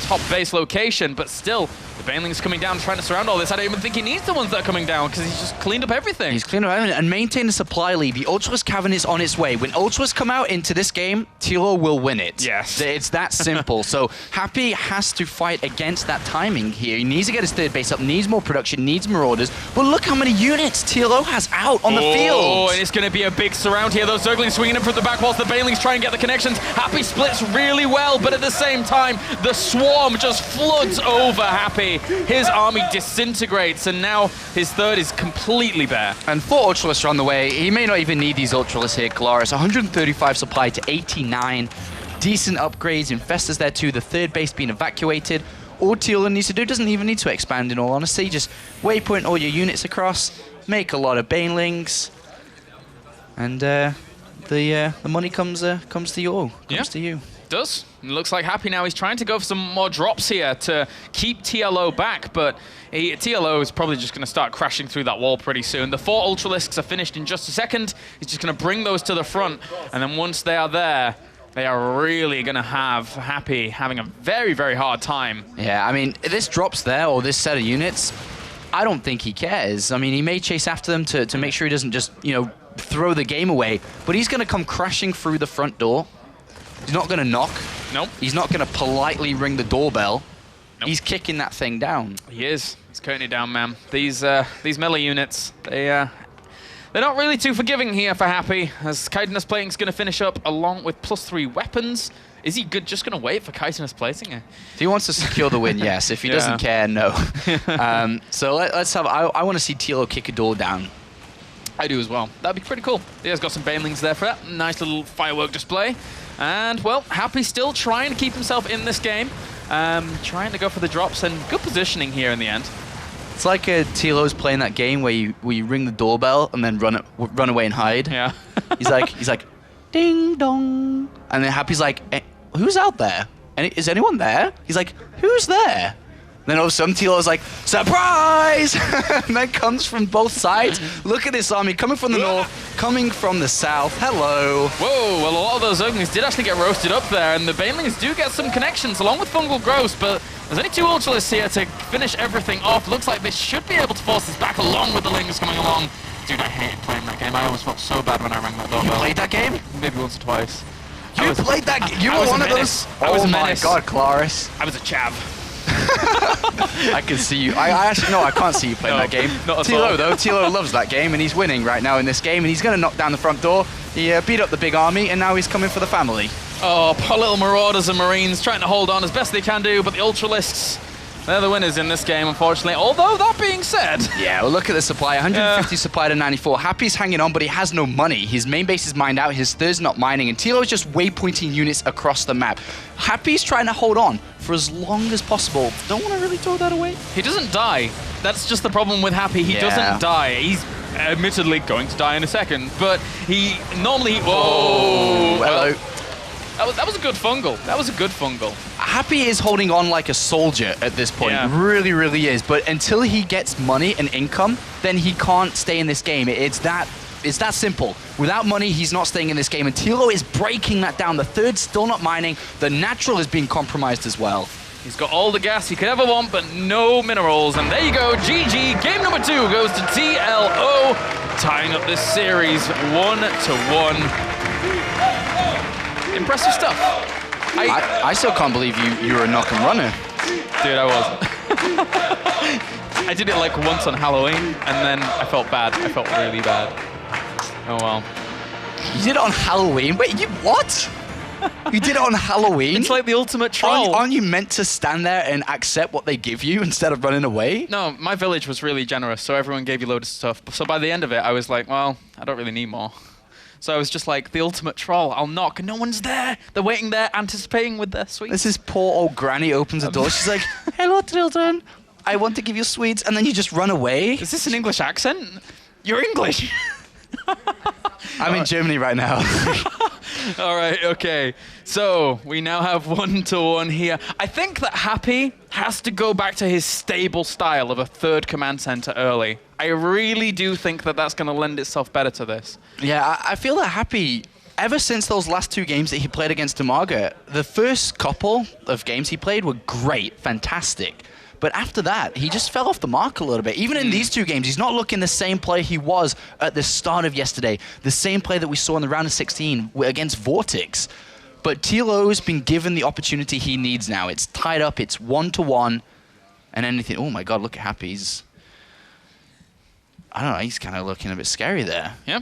top base location, but still, the Banelings coming down, trying to surround all this. I don't even think he needs the ones that are coming down, because he's just cleaned up everything. He's cleaned up everything and maintained the supply lead. The Ultralisk Cavern is on its way. When Ultras come out into this game, TLO will win it. Yes. It's that simple. So Happy has to fight against that timing here. He needs to get his third base up, needs more production, needs Marauders. But look how many units TLO has out on the field. Oh, and it's going to be a big surround here. Those Zerglings swinging in from the back whilst the Banelings try and get the connections. Happy splits really well, but at the same time, the swarm just floods over Happy. His army disintegrates, and now his third is completely bare. And 4 Ultralisks are on the way. He may not even need these Ultralisks here, Galaris. 135 supply to 89. Decent upgrades. Infestors there too. The third base being evacuated. All TLO needs to do, doesn't even need to expand in all honesty. Just waypoint all your units across, make a lot of Banelings, and the money comes to you. Comes to you. Does. It looks like Happy now. He's trying to go for some more drops here to keep TLO back, but TLO is probably just going to start crashing through that wall pretty soon. The 4 Ultralisks are finished in just a second. He's just going to bring those to the front, and then once they are there, they are really going to have Happy having a very, very hard time. Yeah, I mean, this drops there, or this set of units, I don't think he cares. I mean, he may chase after them to make sure he doesn't just, you know, throw the game away, but he's going to come crashing through the front door. He's not going to knock. Nope. He's not going to politely ring the doorbell. Nope. He's kicking that thing down. He is. He's cutting it down, man. These melee units, they're not really too forgiving here for Happy, as Chitinous Plating's going to finish up along with +3 weapons. Is he just going to wait for Chitinous Plating? If he wants to secure the win, yes. If he doesn't care, no. So let's have... I want to see TLO kick a door down. I do as well. That'd be pretty cool. He has got some Banelings there for that. Nice little firework display. And, well, Happy still trying to keep himself in this game. Trying to go for the drops, and good positioning here in the end. It's like TLO's playing that game where you ring the doorbell and then run away and hide. Yeah. he's like, ding dong. And then Happy's like, who's out there? Is anyone there? He's like, who's there? Then all of a sudden TLO's like, surprise! And then comes from both sides. Look at this army coming from the north, coming from the south. Hello. Whoa, well, a lot of those Zerglings did actually get roasted up there, and the Banelings do get some connections along with Fungal Growths, but there's only 2 Ultralisks here to finish everything off. Looks like they should be able to force this back along with the Lings coming along. Dude, I hated playing that game. I always felt so bad when I rang that doorbell. You played that game? Maybe once or twice. You played that game? You were one of those? I was a my menace. God, Claris. I was a chav. I can see you. I actually, no, I can't see you playing that game. Not at all. TLO, though, TLO loves that game, and he's winning right now in this game, and he's going to knock down the front door. He beat up the big army, and now he's coming for the family. Oh, poor little Marauders and Marines trying to hold on as best they can do, but the Ultralisks, they're the winners in this game, unfortunately. Although, that being said... Yeah, well, look at the supply. 150 supply to 94. Happy's hanging on, but he has no money. His main base is mined out. His third's not mining, and TLO's just waypointing units across the map. Happy's trying to hold on for as long as possible. Don't want to really throw that away. He doesn't die. That's just the problem with Happy. He doesn't die. He's admittedly going to die in a second, but he normally... Whoa! Hello. That was a good fungal. That was a good fungal. Happy is holding on like a soldier at this point. Yeah. Really, really is. But until he gets money and income, then he can't stay in this game. It's that simple. Without money, he's not staying in this game. And TLO is breaking that down. The third's still not mining. The natural is being compromised as well. He's got all the gas he could ever want, but no minerals. And there you go, GG. Game number 2 goes to TLO, tying up this series 1-1. Impressive stuff. I still can't believe you were a knock and runner. Dude, I wasn't. I did it like once on Halloween, and then I felt bad. I felt really bad. Oh well. You did it on Halloween? Wait, what? You did it on Halloween? It's like the ultimate troll. Aren't you meant to stand there and accept what they give you instead of running away? No, my village was really generous, so everyone gave you loads of stuff. So by the end of it, I was like, well, I don't really need more. So I was just like, the ultimate troll. I'll knock, and no one's there. They're waiting there, anticipating with their sweets. This is poor old granny opens the door. She's like, hello, children. I want to give you sweets, and then you just run away. Is this an English accent? You're English. I'm in Germany right now. All right, okay. So we now have 1-1 here. I think that Happy has to go back to his stable style of a third command center early. I really do think that that's going to lend itself better to this. Yeah, I feel that Happy, ever since those last 2 games that he played against Umaga, the first couple of games he played were great, fantastic. But after that, he just fell off the mark a little bit. Even in these 2 games, he's not looking the same play he was at the start of yesterday. The same play that we saw in the round of 16 against Vortex. But TLO's been given the opportunity he needs now. It's tied up, it's 1-1, and anything... Oh my God, look at Happy. I don't know, he's kind of looking a bit scary there. Yeah.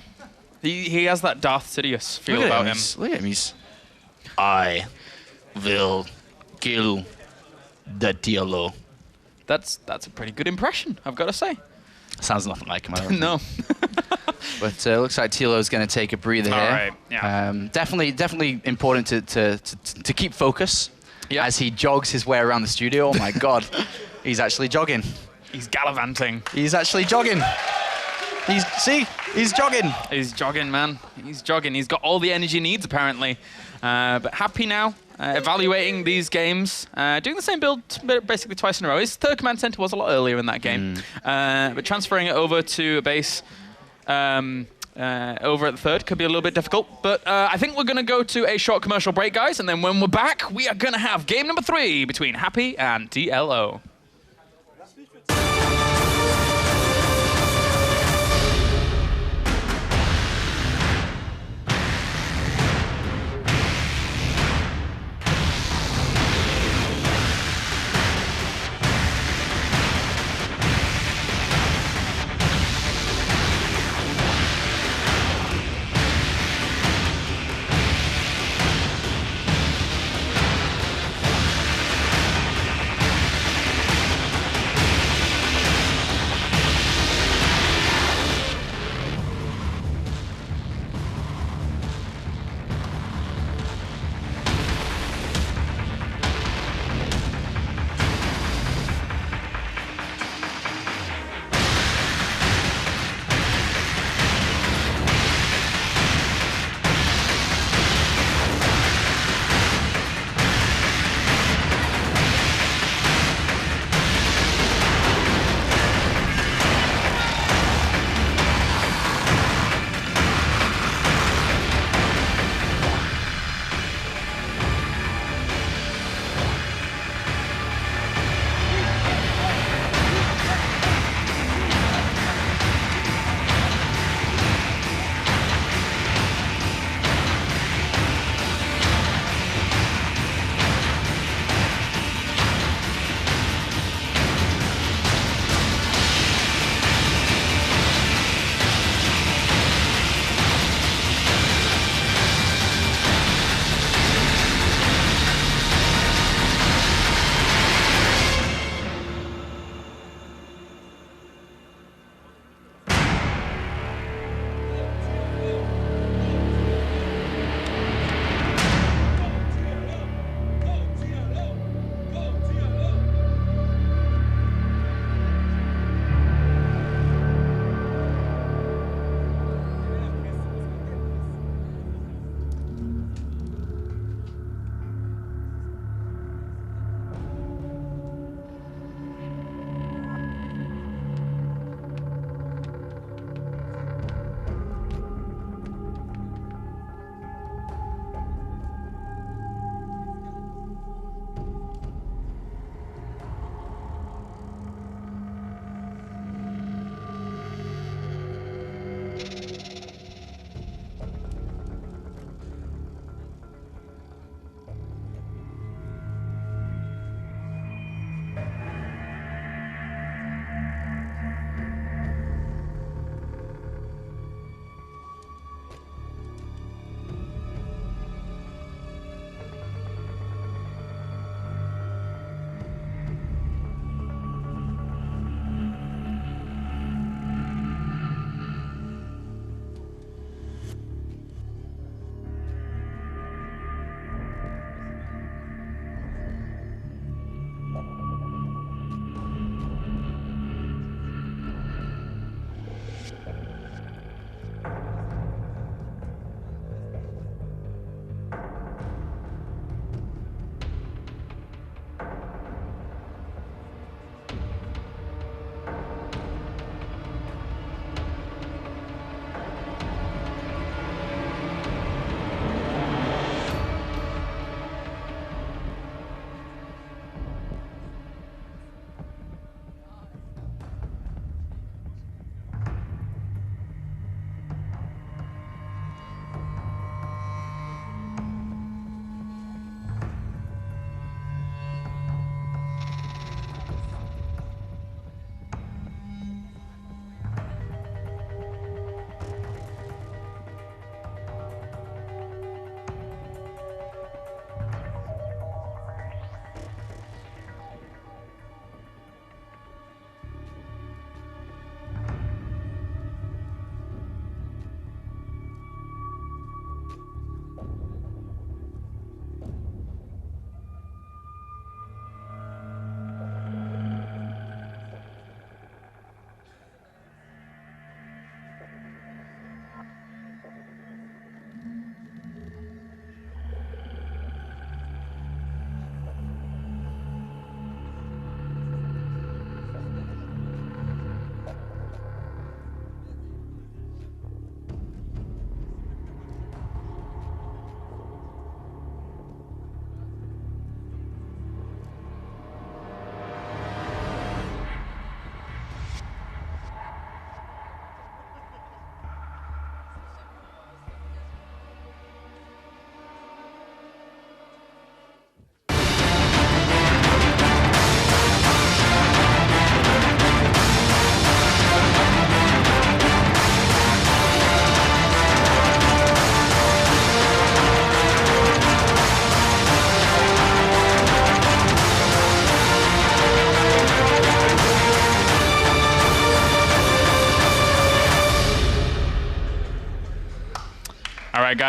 He has that Darth Sidious feel about him. Look at him, I will kill the TLO. That's a pretty good impression, I've got to say. Sounds nothing like him, I don't No. But looks like TLO's going to take a breather here. All right, yeah. Definitely important to keep focus as he jogs his way around the studio. Oh my God, he's actually jogging. He's gallivanting. He's actually jogging. He's jogging. He's jogging, man. He's jogging. He's got all the energy he needs, apparently. But happy now, evaluating these games, doing the same build basically twice in a row. His third command center was a lot earlier in that game, but transferring it over to a base over at the third could be a little bit difficult. But I think we're going to go to a short commercial break, guys, and then when we're back, we are going to have game number 3 between Happy and TLO.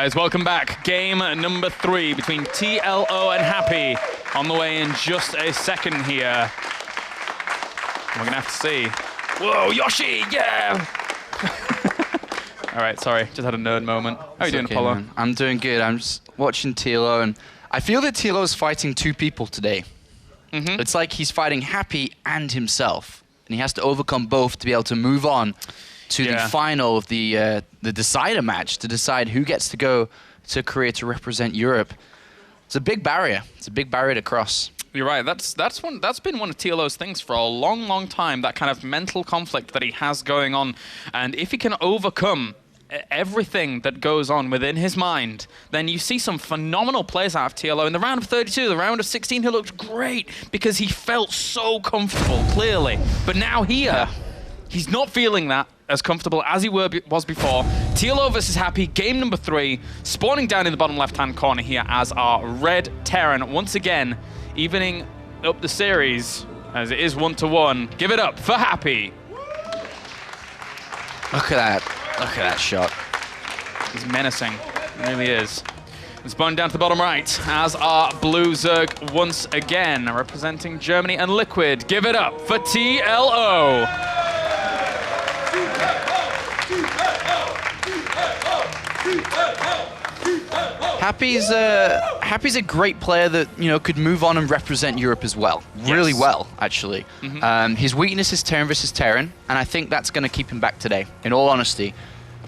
guys, welcome back. Game number 3 between TLO and Happy on the way in just a second here. We're gonna have to see. Whoa, Yoshi, yeah! All right, sorry, just had a nerd moment. How are you doing, Okay, Apollo? man. I'm doing good. I'm just watching TLO, and I feel that TLO is fighting 2 people today. It's like he's fighting Happy and himself, and he has to overcome both to be able to move on to the final of the decider match to decide who gets to go to Korea to represent Europe. It's a big barrier. It's a big barrier to cross. You're right. That's been one of TLO's things for a long, long time. That kind of mental conflict that he has going on, and if he can overcome everything that goes on within his mind, then you see some phenomenal plays out of TLO. In the round of 32, the round of 16, he looked great because he felt so comfortable, clearly. But now here, he's not feeling that as comfortable as he was before. TLO versus Happy, game number 3, spawning down in the bottom left-hand corner here as our red Terran once again evening up the series as it is 1-1. Give it up for Happy. Look at that. Look at that shot. He's menacing. He really is. It's spawning down to the bottom right as our blue Zerg once again representing Germany and Liquid. Give it up for TLO. Happy's a great player that, you know, could move on and represent Europe as well. Really well, actually. His weakness is Terran versus Terran, and I think that's going to keep him back today, in all honesty.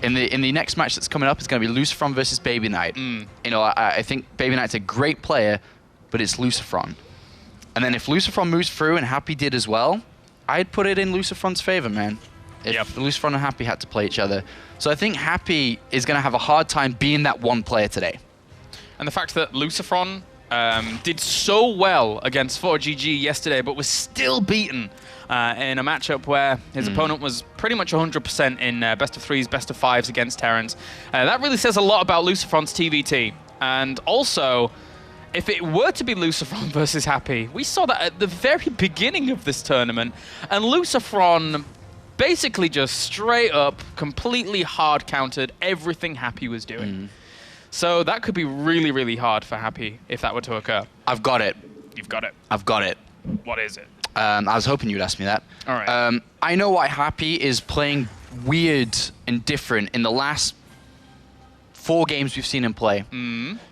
In the next match that's coming up, it's going to be Lucifron versus Baby Knight. You know, I think Baby Knight's a great player, but it's Lucifron. And then if Lucifron moves through and Happy did as well, I'd put it in Lucifron's favor, man. If Lucifron and Happy had to play each other. So I think Happy is going to have a hard time being that one player today. And the fact that Lucifron did so well against 4GG yesterday, but was still beaten in a matchup where his opponent was pretty much 100% in best of 3s, best of 5s against Terrans. That really says a lot about Lucifron's TVT. And also, if it were to be Lucifron versus Happy, we saw that at the very beginning of this tournament, and Lucifron basically just straight up, completely hard countered everything Happy was doing. So that could be really, really hard for Happy if that were to occur. I've got it. You've got it. I've got it. What is it? I was hoping you'd ask me that. All right. I know why Happy is playing weird and different in the last 4 games we've seen him play.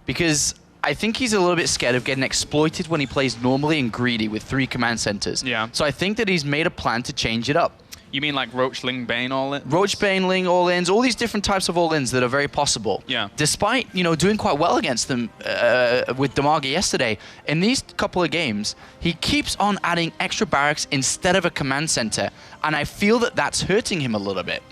Because I think he's a little bit scared of getting exploited when he plays normally and greedy with 3 command centers. Yeah. So I think that he's made a plan to change it up. You mean like Roach, Ling, Bane, all-ins? Roach, Bane, Ling, all-ins, all these different types of all-ins that are very possible. Yeah. Despite, you know, doing quite well against them with Damaga yesterday, in these couple of games, he keeps on adding extra barracks instead of a command center. And I feel that that's hurting him a little bit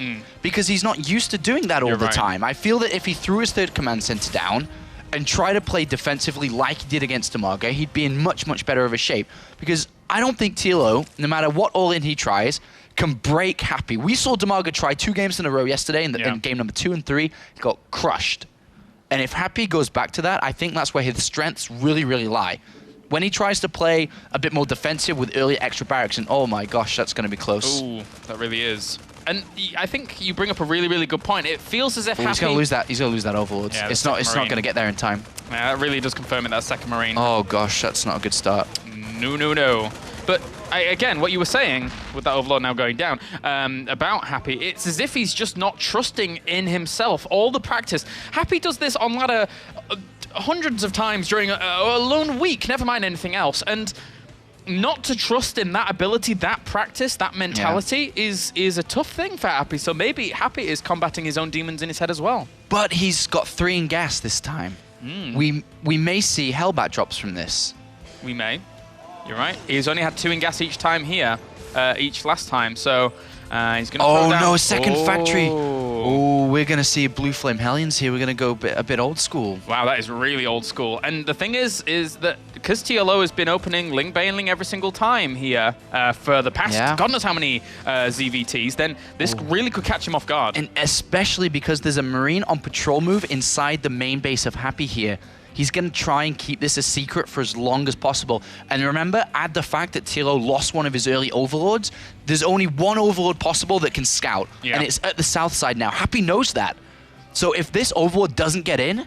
because he's not used to doing that all the time. I feel that if he threw his 3rd command center down and tried to play defensively like he did against Damaga, he'd be in much, much better of a shape. Because I don't think TLO, no matter what all-in he tries, can break Happy. We saw Damaga try 2 games in a row yesterday in game number 2 and 3. He got crushed. And if Happy goes back to that, I think that's where his strengths really, really lie. When he tries to play a bit more defensive with early extra barracks, and oh my gosh, that's going to be close. Ooh, that really is. And I think you bring up a really, really good point. It feels as if Happy... He's going to lose that. He's going to lose that Overlord. Yeah, it's not going to get there in time. Yeah, that really does confirm it, that 2nd Marine. Oh gosh, that's not a good start. No. But again, what you were saying with that Overlord now going down about Happy, it's as if he's just not trusting in himself. All the practice. Happy does this on ladder hundreds of times during a lone week, never mind anything else. And not to trust in that ability, that practice, that mentality is a tough thing for Happy. So maybe Happy is combating his own demons in his head as well. But he's got 3 in gas this time. We may see Hellbat drops from this. We may. You're right. He's only had 2 in gas each time here, each last time. So he's going to throw down. Oh, no, 2nd factory. Oh, we're going to see Blue Flame Hellions here. We're going to go a bit old school. Wow, that is really old school. And the thing is that because TLO has been opening Ling Baneling every single time here for the past God knows how many ZVTs, then this really could catch him off guard. And especially because there's a Marine on patrol move inside the main base of Happy here. He's going to try and keep this a secret for as long as possible. And remember, add the fact that TLO lost one of his early Overlords. There's only one Overlord possible that can scout, and it's at the south side now. Happy knows that. So if this Overlord doesn't get in,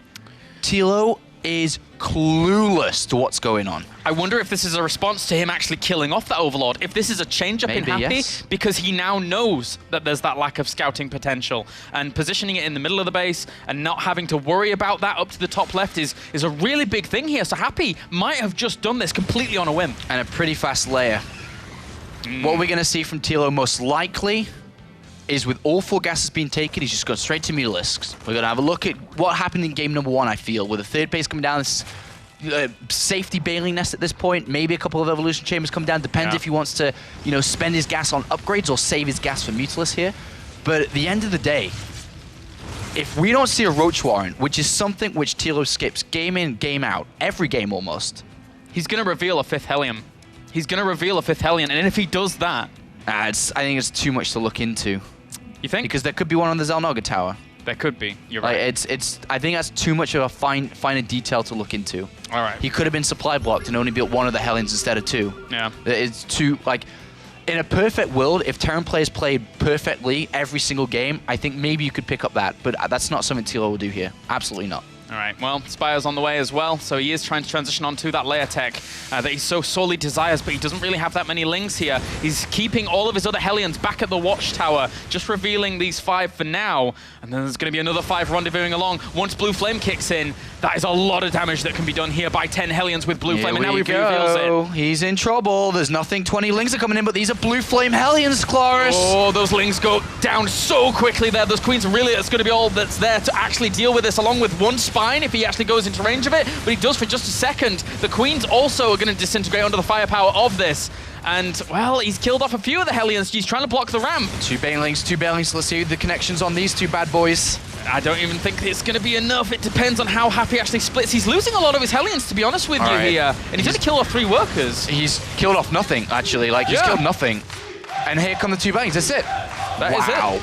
TLO is clueless to what's going on. I wonder if this is a response to him actually killing off that Overlord. If this is a change-up in Maybe, Happy, yes. because he now knows that there's that lack of scouting potential. And positioning it in the middle of the base and not having to worry about that up to the top left is a really big thing here. So Happy might have just done this completely on a whim. And a pretty fast layer. What we're going to see from TLO most likely is with all 4 gases being taken, he's just gone straight to Mutalisks. We're going to have a look at what happened in game number 1, I feel, with the 3rd base coming down. This safety bailing nest at this point. Maybe a couple of evolution chambers come down. Depends if he wants to, you know, spend his gas on upgrades or save his gas for Mutalisk here. But at the end of the day, if we don't see a Roach Warren, which is something which TLO skips game in, game out, every game almost. He's going to reveal a 5th Hellion. He's going to reveal a 5th Hellion, and if he does that... I think it's too much to look into. You think? Because there could be one on the Xel'Naga tower. There could be. You're Like, right. I think that's too much of a finer detail to look into. All right. He could have been supply blocked and only built one of the Hellions instead of 2. Yeah. It's too, like, in a perfect world, if Terran players played perfectly every single game, I think maybe you could pick up that. But that's not something TLO will do here. Absolutely not. All right, well, Spire's on the way as well, so he is trying to transition onto that layer tech that he so sorely desires, but he doesn't really have that many lings here. He's keeping all of his other Hellions back at the watchtower, just revealing these 5 for now, and then there's going to be another 5 rendezvousing along. Once Blue Flame kicks in, that is a lot of damage that can be done here by 10 Hellions with Blue Flame, and now he reveals it. He's in trouble. There's nothing. 20 lings are coming in, but these are Blue Flame Hellions, Chloris. Oh, those lings go down so quickly there. Those queens, really, it's going to be all that's there to actually deal with this, along with 1 spine if he actually goes into range of it, but he does for just a second. The queens also are going to disintegrate under the firepower of this. And, well, he's killed off a few of the Hellions. He's trying to block the ramp. 2 Banelings. Let's see the connections on these 2 bad boys. I don't even think it's going to be enough. It depends on how Happy actually splits. He's losing a lot of his Hellions, to be honest with you here. And he's going to kill off 3 workers. He's killed off nothing, actually. Like, he's killed nothing. And here come the 2 bangs. That's it. That is it.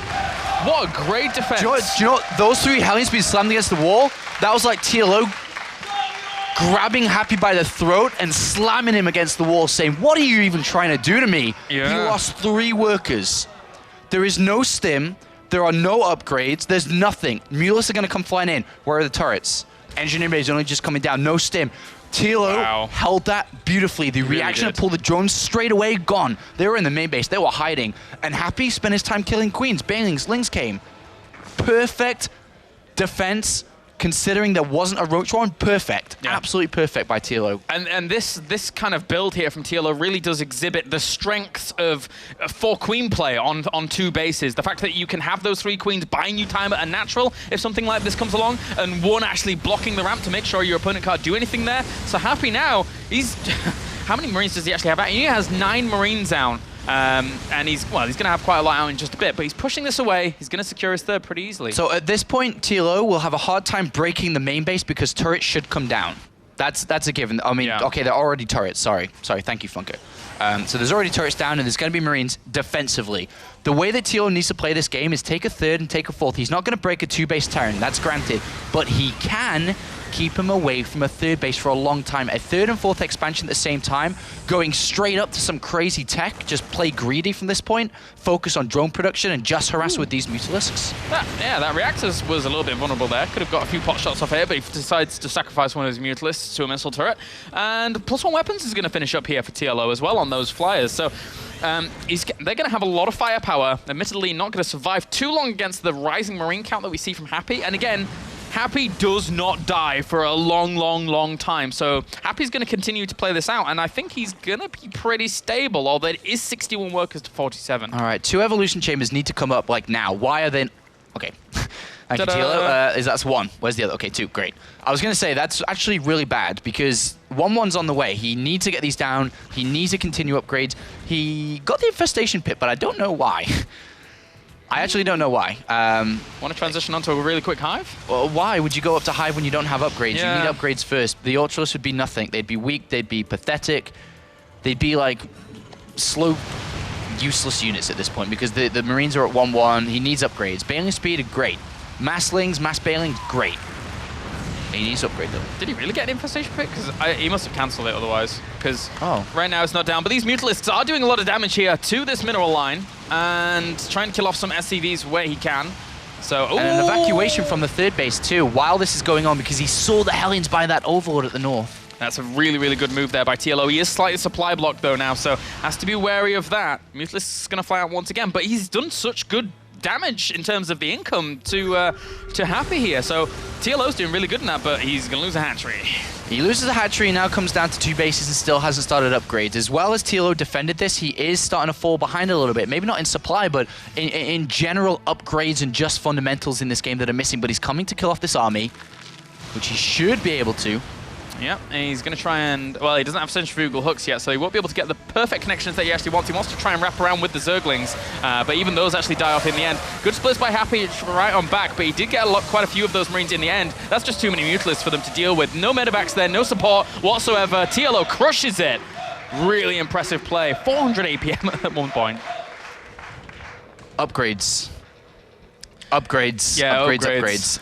What a great defense. Do you know what? Those 3 Hellions being slammed against the wall, that was like TLO grabbing Happy by the throat and slamming him against the wall, saying, what are you even trying to do to me? Yeah. He lost 3 workers. There is no stim. There are no upgrades. There's nothing. Mulis are going to come flying in. Where are the turrets? Engineering base only just coming down. No stim. TLO held that beautifully. The reaction to pull the drones straight away, gone. They were in the main base. They were hiding. And Happy spent his time killing queens. Banelings, lings came. Perfect defense, considering there wasn't a Roach Warren. Perfect. Yeah. Absolutely perfect by TLO. And this kind of build here from TLO really does exhibit the strengths of 4 queen play on 2 bases. The fact that you can have those 3 queens buying you time at a natural if something like this comes along, and 1 actually blocking the ramp to make sure your opponent can't do anything there. So Happy now, he's... how many Marines does he actually have out? He has 9 Marines down. And he's going to have quite a lot out in just a bit, but he's pushing this away. He's going to secure his 3rd pretty easily. So at this point, TLO will have a hard time breaking the main base because turrets should come down. That's a given. I mean, okay, they're already turrets. Sorry, thank you, Funker. So there's already turrets down, and there's going to be Marines defensively. The way that TLO needs to play this game is take a 3rd and take a 4th. He's not going to break a 2-base Terran, that's granted, but he can keep him away from a 3rd base for a long time. A 3rd and 4th expansion at the same time, going straight up to some crazy tech, just play greedy from this point, focus on drone production, and just harass with these Mutalisks. That Reactors was a little bit vulnerable there. Could have got a few pot shots off here, but he decides to sacrifice one of his Mutalisks to a missile turret. And +1 weapons is going to finish up here for TLO as well on those flyers. So they're going to have a lot of firepower. Admittedly, not going to survive too long against the rising Marine count that we see from Happy. And again, Happy does not die for a long time. So Happy's going to continue to play this out, and I think he's going to be pretty stable, although it is 61 workers to 47. All right, 2 evolution chambers need to come up, like, now. Why are they... Okay. Thank you, TLO. That's 1. Where's the other? Okay, 2. Great. I was going to say, that's actually really bad, because 1-1's on the way. He needs to get these down. He needs to continue upgrades. He got the Infestation Pit, but I don't know why. I actually don't know why. Want to transition onto a really quick Hive? Well, why would you go up to Hive when you don't have upgrades? Yeah. You need upgrades first. The Ultralists would be nothing. They'd be weak. They'd be pathetic. They'd be like slow, useless units at this point because the Marines are at 1-1. He needs upgrades. Bailing speed, great. Masslings, mass bailings, great. He needs to upgrade them. Did he really get an Infestation Pit? Because he must have cancelled it otherwise. Because right now it's not down. But these Mutalisks are doing a lot of damage here to this mineral line and trying to kill off some SCVs where he can. So, And an evacuation from the third base too, while this is going on, because he saw the Hellions by that Overlord at the north. That's a really, really good move there by TLO. He is slightly supply blocked though now, so has to be wary of that. Mutalisk is going to fly out once again, but he's done such good damage in terms of the income to Happy here. So TLO's doing really good in that, but he's going to lose a hatchery. He loses a hatchery, now comes down to 2 bases and still hasn't started upgrades. As well as TLO defended this, he is starting to fall behind a little bit. Maybe not in supply, but in general upgrades and just fundamentals in this game that are missing. But he's coming to kill off this army, which he should be able to. Yeah, and he's going to try and... Well, he doesn't have centrifugal hooks yet, so he won't be able to get the perfect connections that he actually wants. He wants to try and wrap around with the Zerglings, but even those actually die off in the end. Good splits by Happy right on back, but he did get quite a few of those Marines in the end. That's just too many Mutalisks for them to deal with. No medevacs there, no support whatsoever. TLO crushes it. Really impressive play. 400 APM at one point. Upgrades. Upgrades, yeah, upgrades.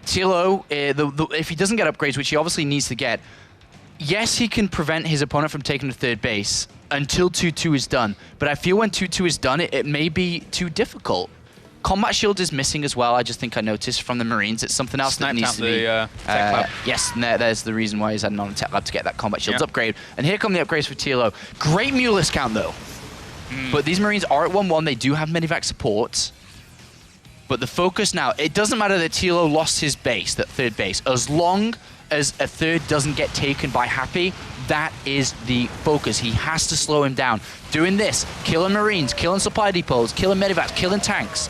TLO, if he doesn't get upgrades, which he obviously needs to get, yes, he can prevent his opponent from taking the third base until 2-2 is done. But I feel when 2-2 is done, it may be too difficult. Combat shield is missing as well, I just think I noticed from the Marines. It's something else that needs to be... tech lab. Yes, and there's the reason why he's adding on a tech lab to get that combat shields upgrade. And here come the upgrades for TLO. Great Mutalisk count, though. But these Marines are at 1-1. They do have medevac support. But the focus now, it doesn't matter that TLO lost his base, that third base. As long as a third doesn't get taken by Happy, that is the focus. He has to slow him down. Doing this, killing Marines, killing supply depots, killing medevacs, killing tanks.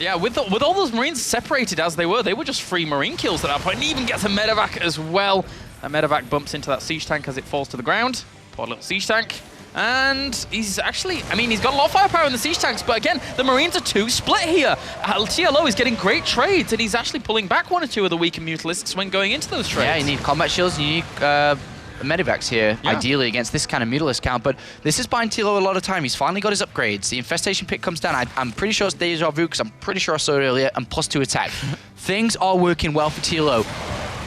Yeah, with all those Marines separated as they were just free Marine kills at that point. And even gets a medevac as well. That medevac bumps into that siege tank as it falls to the ground. Poor little siege tank. And he's actually, I mean, he's got a lot of firepower in the siege tanks, but again, the Marines are too split here. TLO is getting great trades, and he's actually pulling back 1 or 2 of the weaker Mutalisks when going into those trades. Yeah, you need combat shields, you need medevacs here, ideally, against this kind of Mutalisk count, but this is buying TLO a lot of time. He's finally got his upgrades. The Infestation Pit comes down. I'm pretty sure it's Deja Vu, because I'm pretty sure I saw it earlier, and +2 attack. Things are working well for TLO.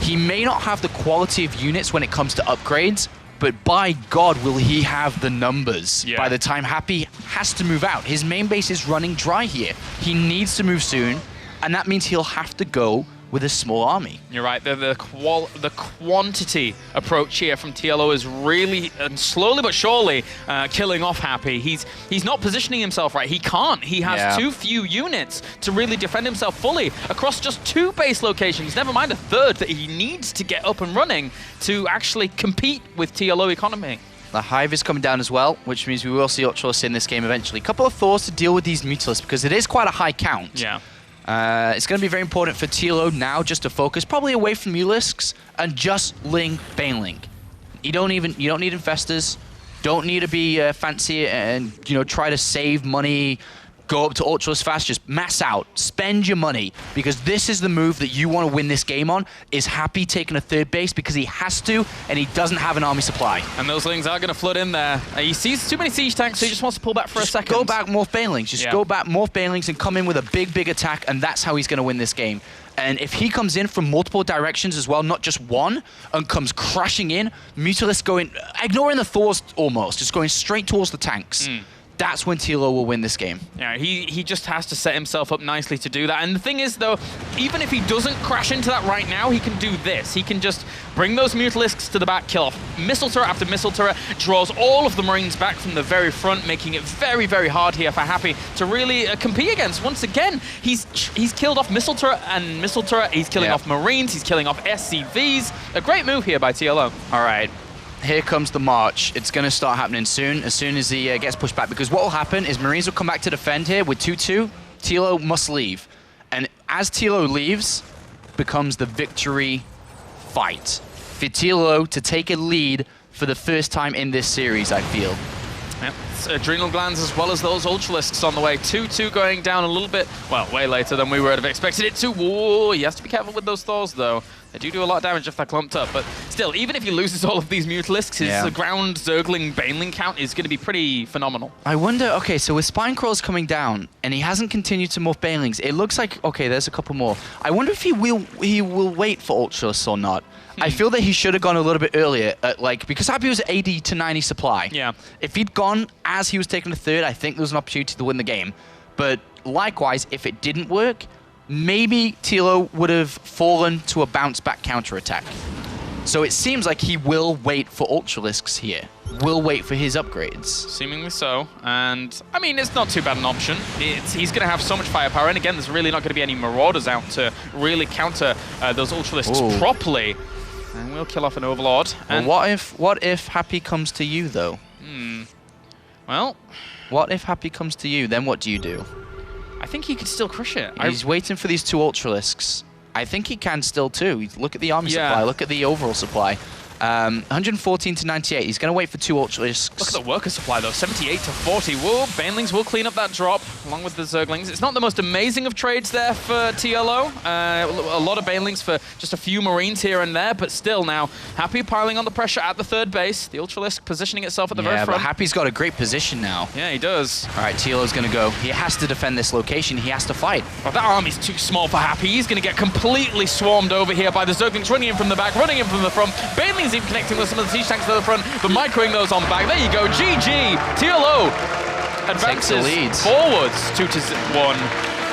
He may not have the quality of units when it comes to upgrades, but by God, will he have the numbers by the time Happy has to move out. His main base is running dry here. He needs to move soon, and that means he'll have to go with a small army. You're right. The quantity approach here from TLO is really, and slowly but surely, killing off Happy. He's not positioning himself right. He can't. He has too few units to really defend himself fully across just 2 base locations, never mind a third that he needs to get up and running to actually compete with TLO economy. The Hive is coming down as well, which means we will see Ultros in this game eventually. A couple of Thors to deal with these Mutalisks, because it is quite a high count. Yeah. It's going to be very important for TLO now just to focus probably away from Mutalisks and just Ling Baneling. You don't need Infestors, don't need to be fancy and try to save money, go up to Ultras fast, just mass out, spend your money, because this is the move that you want to win this game on, is Happy taking a third base because he has to, and he doesn't have an army supply. And those Lings are going to flood in there. He sees too many siege tanks, so he just wants to pull back for a second. Go back, morph Banelings. Just go back, morph Banelings, and come in with a big attack, and that's how he's going to win this game. And if he comes in from multiple directions as well, not just one, and comes crashing in, Mutalisk going, ignoring the Thors almost, just going straight towards the tanks. That's when TLO will win this game. Yeah, he just has to set himself up nicely to do that. And the thing is, though, even if he doesn't crash into that right now, he can do this. He can just bring those Mutalisks to the back, kill off missile turret after missile turret, draws all of the Marines back from the very front, making it very hard here for Happy to really compete against. Once again, he's killed off missile turret and missile turret. He's killing off Marines. He's killing off SCVs. A great move here by TLO. All right. Here comes the march. It's going to start happening soon as he gets pushed back, because what will happen is Marines will come back to defend here with 2-2. TLO must leave. And as TLO leaves, becomes the victory fight for TLO to take a lead for the first time in this series, I feel. Yep. It's adrenal glands as well as those Ultralisks on the way. 2-2 going down a little bit, well, way later than we would have expected it to. Whoa, he has to be careful with those Thors, though. They do a lot of damage if they're clumped up, but still, even if he loses all of these Mutalisks, his ground Zergling Baneling count is going to be pretty phenomenal. I wonder, okay, so with Spine Crawls coming down, and he hasn't continued to morph Banelings, it looks like, okay, there's a couple more. I wonder if he will wait for Ultras or not. I feel that he should have gone a little bit earlier, because Happy was 80 to 90 supply. Yeah. If he'd gone as he was taking the third, I think there was an opportunity to win the game. But likewise, if it didn't work, maybe TLO would have fallen to a bounce-back counterattack. So it seems like he will wait for Ultralisks here. Will wait for his upgrades. Seemingly so, and I mean, it's not too bad an option. He's going to have so much firepower, and again, there's really not going to be any Marauders out to really counter those Ultralisks properly. And we'll kill off an Overlord. And well, what if Happy comes to you, though? Well, what if Happy comes to you? Then what do you do? I think he could still crush it. He's waiting for these two Ultralisks. I think he can still too. Look at the army supply. Look at the overall supply. 114 to 98. He's going to wait for two Ultralisks. Look at the worker supply, though. 78 to 40. Whoa, Banelings will clean up that drop, along with the Zerglings. It's not the most amazing of trades there for TLO. A lot of Banelings for just a few Marines here and there, but still now, Happy piling on the pressure at the third base. The Ultralisk positioning itself at the very front. Yeah, but Happy's got a great position now. Yeah, he does. All right, TLO's going to go. He has to defend this location. He has to fight. Oh, that army's too small for Happy. He's going to get completely swarmed over here by the Zerglings running in from the back, running in from the front. Banelings even connecting with some of the siege tanks to the front, but microing those on back. There you go, GG! TLO advances forwards 2-1.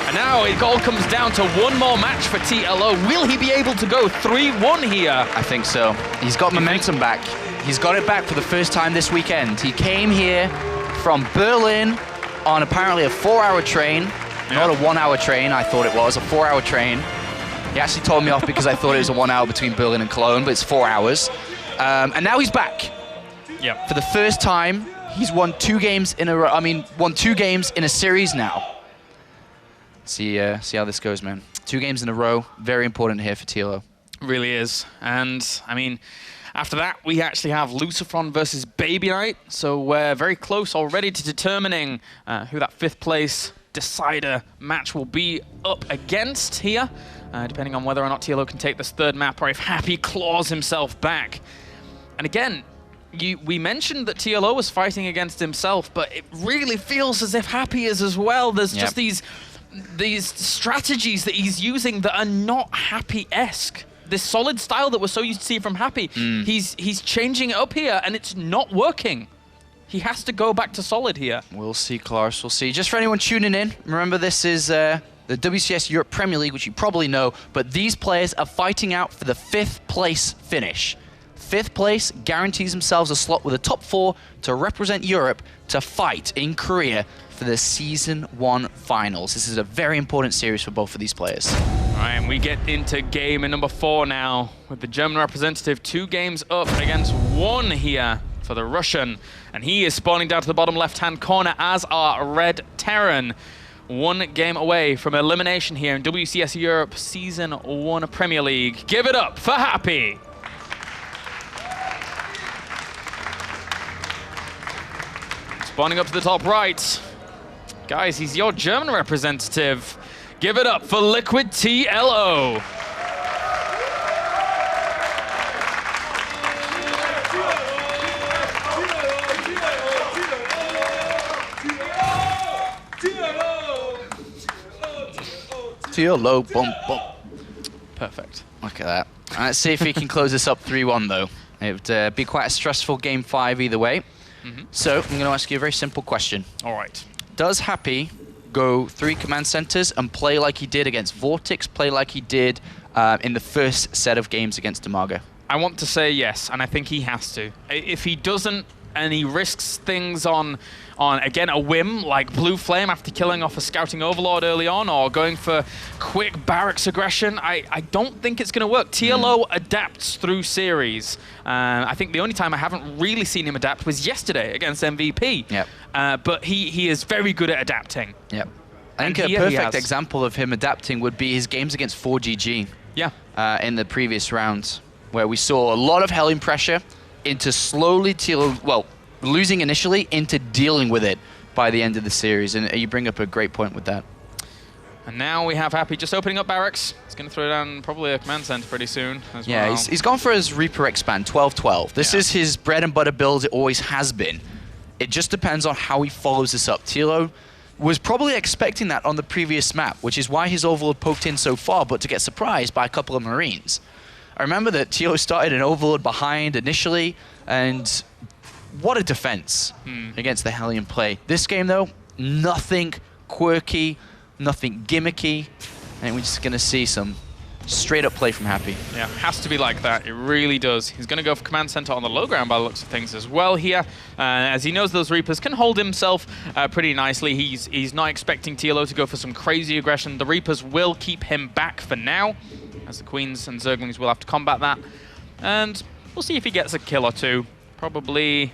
And now it all comes down to one more match for TLO. Will he be able to go 3-1 here? I think so. He's got momentum back. He's got it back for the first time this weekend. He came here from Berlin on apparently a 4-hour train. Not a 1-hour train, I thought it was, a 4-hour train. He actually told me off because I thought it was a 1 hour between Berlin and Cologne, but it's 4 hours. And now he's back. Yep. For the first time, he's won 2 games in a row. I mean, won 2 games in a series now. See how this goes, man. 2 games in a row. Very important here for TLO. Really is. And, I mean, after that, we actually have Lucifron versus Baby Knight. So we're very close already to determining who that 5th place decider match will be up against here. Depending on whether or not TLO can take this 3rd map or if Happy claws himself back. And again, we mentioned that TLO was fighting against himself, but it really feels as if Happy is as well. There's just these strategies that he's using that are not Happy-esque. This solid style that we're so used to see from Happy, he's changing it up here, and it's not working. He has to go back to solid here. We'll see, Klaus. We'll see. Just for anyone tuning in, remember this is the WCS Europe Premier League, which you probably know, but these players are fighting out for the 5th place finish. 5th place guarantees themselves a slot with the top 4 to represent Europe to fight in Korea for the Season 1 finals. This is a very important series for both of these players. All right, and we get into game number 4 now with the German representative 2 games up against 1 here for the Russian. And he is spawning down to the bottom left-hand corner, as are Red Terran. 1 game away from elimination here in WCS Europe Season 1 Premier League. Give it up for Happy. Spawning up to the top right. Guys, he's your German representative. Give it up for Liquid TLO. TLO, boom, boom. Perfect. Look at that. Let's see if he can close this up 3-1, though. It would be quite a stressful game 5 either way. So I'm going to ask you a very simple question. All right. Does Happy go 3 command centers and play like he did against Vortex, play like he did in the first set of games against Demago? I want to say yes, and I think he has to. If he doesn't, and he risks things on again, a whim like Blue Flame after killing off a Scouting Overlord early on, or going for quick barracks aggression, I don't think it's going to work. TLO adapts through series. I think the only time I haven't really seen him adapt was yesterday against MVP. Yep. But he is very good at adapting. Yep. I think a perfect example of him adapting would be his games against 4GG. Yeah. In the previous round, where we saw a lot of Hellion pressure into slowly losing initially into dealing with it by the end of the series. And you bring up a great point with that. And now we have Happy just opening up barracks. He's going to throw down probably a command center pretty soon as well. Yeah, he's gone for his Reaper expand, 12-12. This is his bread and butter build. It always has been. It just depends on how he follows this up. TLO was probably expecting that on the previous map, which is why his Overlord poked in so far, but to get surprised by a couple of Marines. I remember that TLO started an Overlord behind initially, and what a defense against the Hellion play. This game, though, nothing quirky, nothing gimmicky. And we're just going to see some straight up play from Happy. Yeah, has to be like that. It really does. He's going to go for command center on the low ground by the looks of things as well here, as he knows those Reapers can hold himself pretty nicely. He's not expecting TLO to go for some crazy aggression. The Reapers will keep him back for now, as the Queens and Zerglings will have to combat that. And we'll see if he gets a kill or two. Probably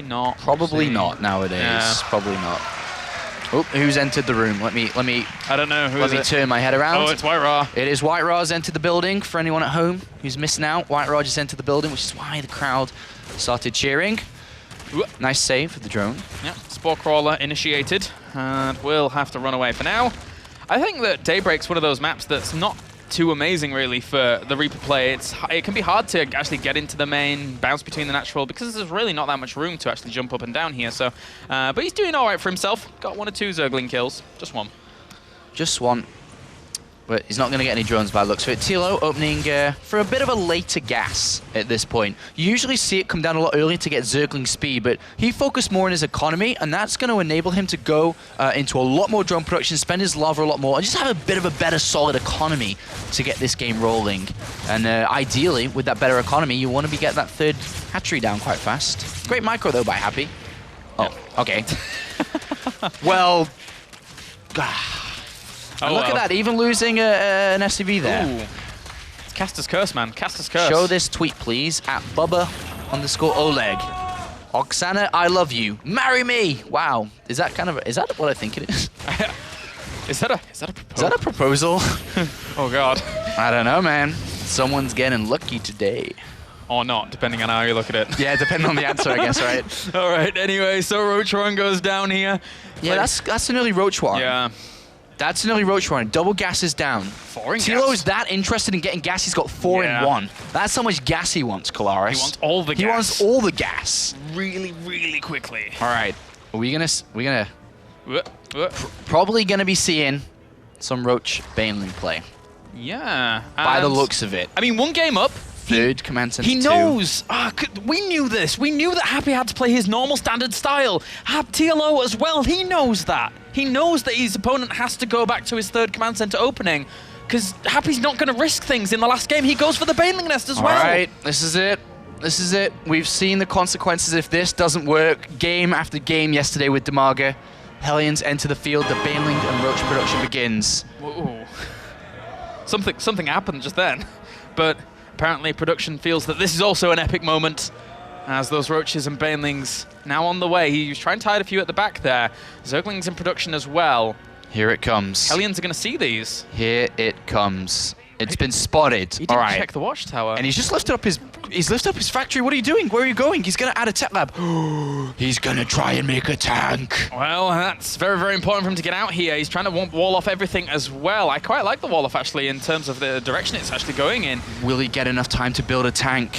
not. Probably not nowadays. Yeah. Probably not. Oh, who's entered the room? Let me. I don't know who Let is me it. turn my head around. Oh, it's White Raw. It is White Raw's entered the building. For anyone at home who's missing out, White Raw just entered the building, which is why the crowd started cheering. Ooh. Nice save for the drone. Yeah, Spore Crawler initiated, and we'll have to run away for now. I think that Daybreak's one of those maps that's not too amazing, really, for the Reaper play. It can be hard to actually get into the main, bounce between the natural, because there's really not that much room to actually jump up and down here. So, but he's doing all right for himself. Got 1 or 2 Zergling kills, just 1. Just one. But he's not going to get any drones by the looks of it. TLO opening for a bit of a later gas at this point. You usually see it come down a lot earlier to get Zergling speed, but he focused more on his economy, and that's going to enable him to go into a lot more drone production, spend his lava a lot more, and just have a bit of a better solid economy to get this game rolling. And ideally, with that better economy, you want to be getting that 3rd hatchery down quite fast. Great micro, though, by Happy. Oh, okay. Well... And look at that, even losing an SCV there. Ooh. It's Caster's Curse, man. Caster's Curse. Show this tweet, please, at Bubba_Oleg. Oksana, I love you. Marry me. Wow. Is that what I think it is? Is that a proposal? Is that a proposal? Oh, God. I don't know, man. Someone's getting lucky today. Or not, depending on how you look at it. Yeah, depending on the answer, I guess, right? All right, anyway, so Roach Run goes down here. Yeah, that's an early Roach Warren. Yeah. That's an early Roach Warren. Double gas is down. 4 in TLO gas. is that interested in getting gas, he's got 4 Yeah. in 1. That's how much gas he wants, Kalaris. He wants all the gas. He wants all the gas. Really, really quickly. All right, we're gonna Uh. probably gonna be seeing some Roach Baneling play Yeah. by the and- looks of it. I mean, 1 game up. 3rd command center. He 2. knows. We knew this. We knew that Happy had to play his normal standard style. TLO as well. He knows that. He knows that his opponent has to go back to his 3rd command center opening, because Happy's not going to risk things in the last game. He goes for the Baneling Nest as well. All right, this is it. This is it. We've seen the consequences if this doesn't work. Game after game yesterday with Demaga. Hellions enter the field. The Baneling and Roach production begins. Whoa. Something happened just then, but apparently production feels that this is also an epic moment, as those Roaches and Banelings now on the way. He was trying to hide a few at the back there. Zerglings in production as well. Here it comes. Hellions are going to see these. Here it comes. It's been spotted. He didn't All right. check the watchtower. And he's just lifted up his factory. What are you doing? Where are you going? He's going to add a tech lab. He's going to try and make a tank. Well, that's very, very important for him to get out here. He's trying to wall off everything as well. I quite like the wall off, actually, in terms of the direction it's actually going in. Will he get enough time to build a tank?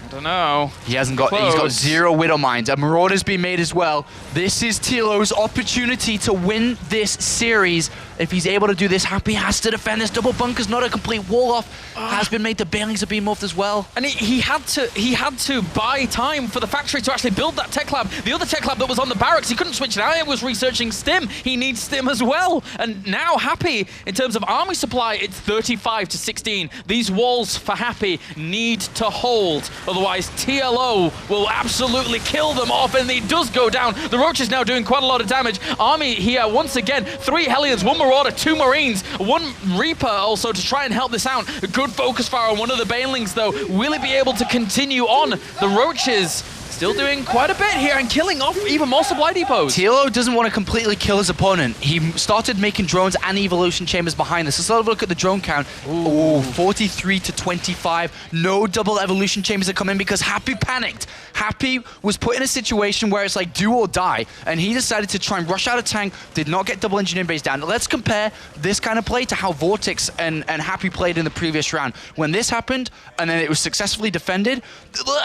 I don't know. He hasn't got. He's got Close. 0 Widow Mines. A Marauder's been made as well. This is TLO's opportunity to win this series. If he's able to do this, Happy has to defend this. Double bunker's not a complete wall off. Has been made. The Banelings have been morphed as well. And he had to buy time for the factory to actually build that tech lab. The other tech lab that was on the barracks, he couldn't switch it out. It was researching stim. He needs stim as well. And now Happy, in terms of army supply, it's 35 to 16. These walls for Happy need to hold. Otherwise, TLO will absolutely kill them off, and he does go down. The Roach is now doing quite a lot of damage. Army here, once again, 3 Hellions, 1 Marauder, 2 Marines, 1 Reaper also to try and help this out. A good focus fire on one of the Banelings, though. Will he be able to continue on? The Roaches still doing quite a bit here and killing off even more supply depots. TLO doesn't want to completely kill his opponent. He started making drones and evolution chambers behind this. Let's have a look at the drone count. Ooh, 43 to 25. No double evolution chambers are coming because Happy panicked. Happy was put in a situation where it's like do or die, and he decided to try and rush out a tank, did not get double engineering base down. Let's compare this kind of play to how Vortex and Happy played in the previous round. When this happened, and then it was successfully defended,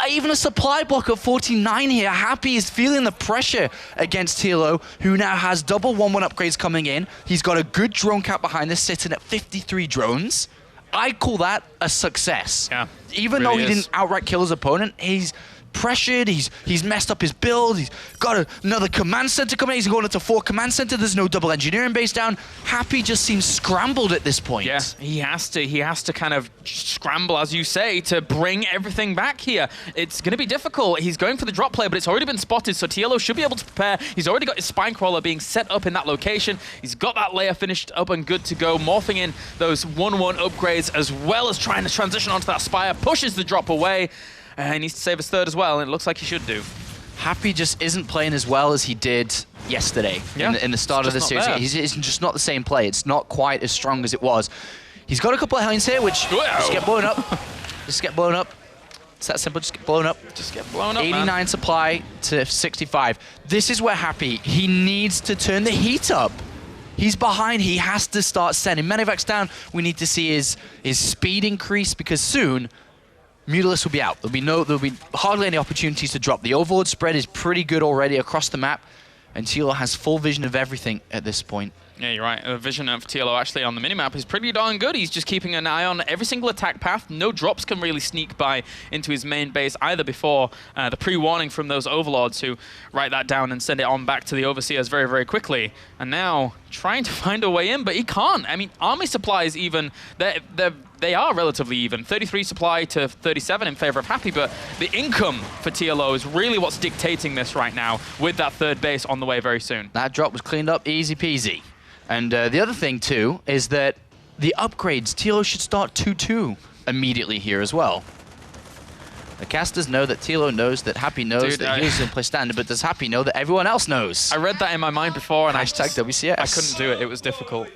even a supply block at 49 here. Happy is feeling the pressure against TLO, who now has double 1-1 upgrades coming in. He's got a good drone count behind this, sitting at 53 drones. I call that a success. Yeah, Even really though he is. didn't outright kill his opponent, he's pressured. He's messed up his build. He's got another command center coming in. He's going into 4 command center. There's no double engineering base down. Happy just seems scrambled at this point. Yeah, he has to kind of scramble, as you say, to bring everything back here. It's going to be difficult. He's going for the drop play, but it's already been spotted, so TLO should be able to prepare. He's already got his spine crawler being set up in that location. He's got that layer finished up and good to go, morphing in those 1-1 upgrades as well as trying to transition onto that spire, pushes the drop away. He needs to save his third as well, and it looks like he should do. Happy just isn't playing as well as he did yesterday in the start of the series. He's just not the same play. It's not quite as strong as it was. He's got a couple of Hellions here, which just get blown up. Just get blown up. It's that simple, just get blown up. Just get blown up, 89 man. supply to 65. This is where Happy, he needs to turn the heat up. He's behind, he has to start sending Medivacs down. We need to see his speed increase because soon, Mutalisk will be out. There'll be hardly any opportunities to drop. The Overlord spread is pretty good already across the map, and TLO has full vision of everything at this point. Yeah, you're right. The vision of TLO actually on the minimap is pretty darn good. He's just keeping an eye on every single attack path. No drops can really sneak by into his main base either before the pre-warning from those Overlords who write that down and send it on back to the Overseers very, very quickly. And now trying to find a way in, but he can't. I mean, army supplies even, they are relatively even. 33 supply to 37 in favor of Happy, but the income for TLO is really what's dictating this right now with that third base on the way very soon. That drop was cleaned up easy peasy. And the other thing, too, is that the upgrades, TLO should start 2-2 immediately here as well. The casters know that TLO knows that Happy knows that he's going to play standard, but does Happy know that everyone else knows? I read that in my mind before, and Hashtag WCS. I couldn't do it. It was difficult.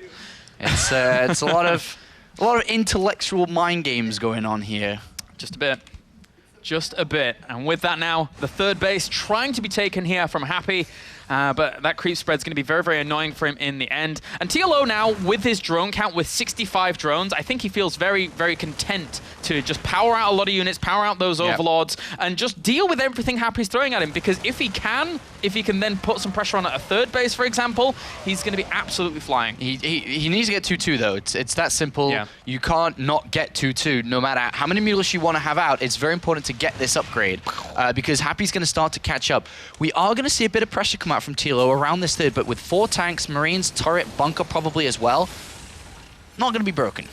It's a lot of intellectual mind games going on here. Just a bit. Just a bit. And with that now, the third base trying to be taken here from Happy. But that creep spread's going to be very, very annoying for him in the end. And TLO now, with his drone count, with 65 drones, I think he feels very, very content to just power out a lot of units, power out those Overlords, and just deal with everything Happy's throwing at him. Because if he can then put some pressure on at a third base, for example, he's going to be absolutely flying. He needs to get 2-2, though. It's that simple. Yeah. You can't not get 2-2, no matter how many Mutalists you want to have out. It's very important to get this upgrade, because Happy's going to start to catch up. We are going to see a bit of pressure come out from TLO around this third, but with 4 tanks, Marines, turret, bunker probably as well, not going to be broken.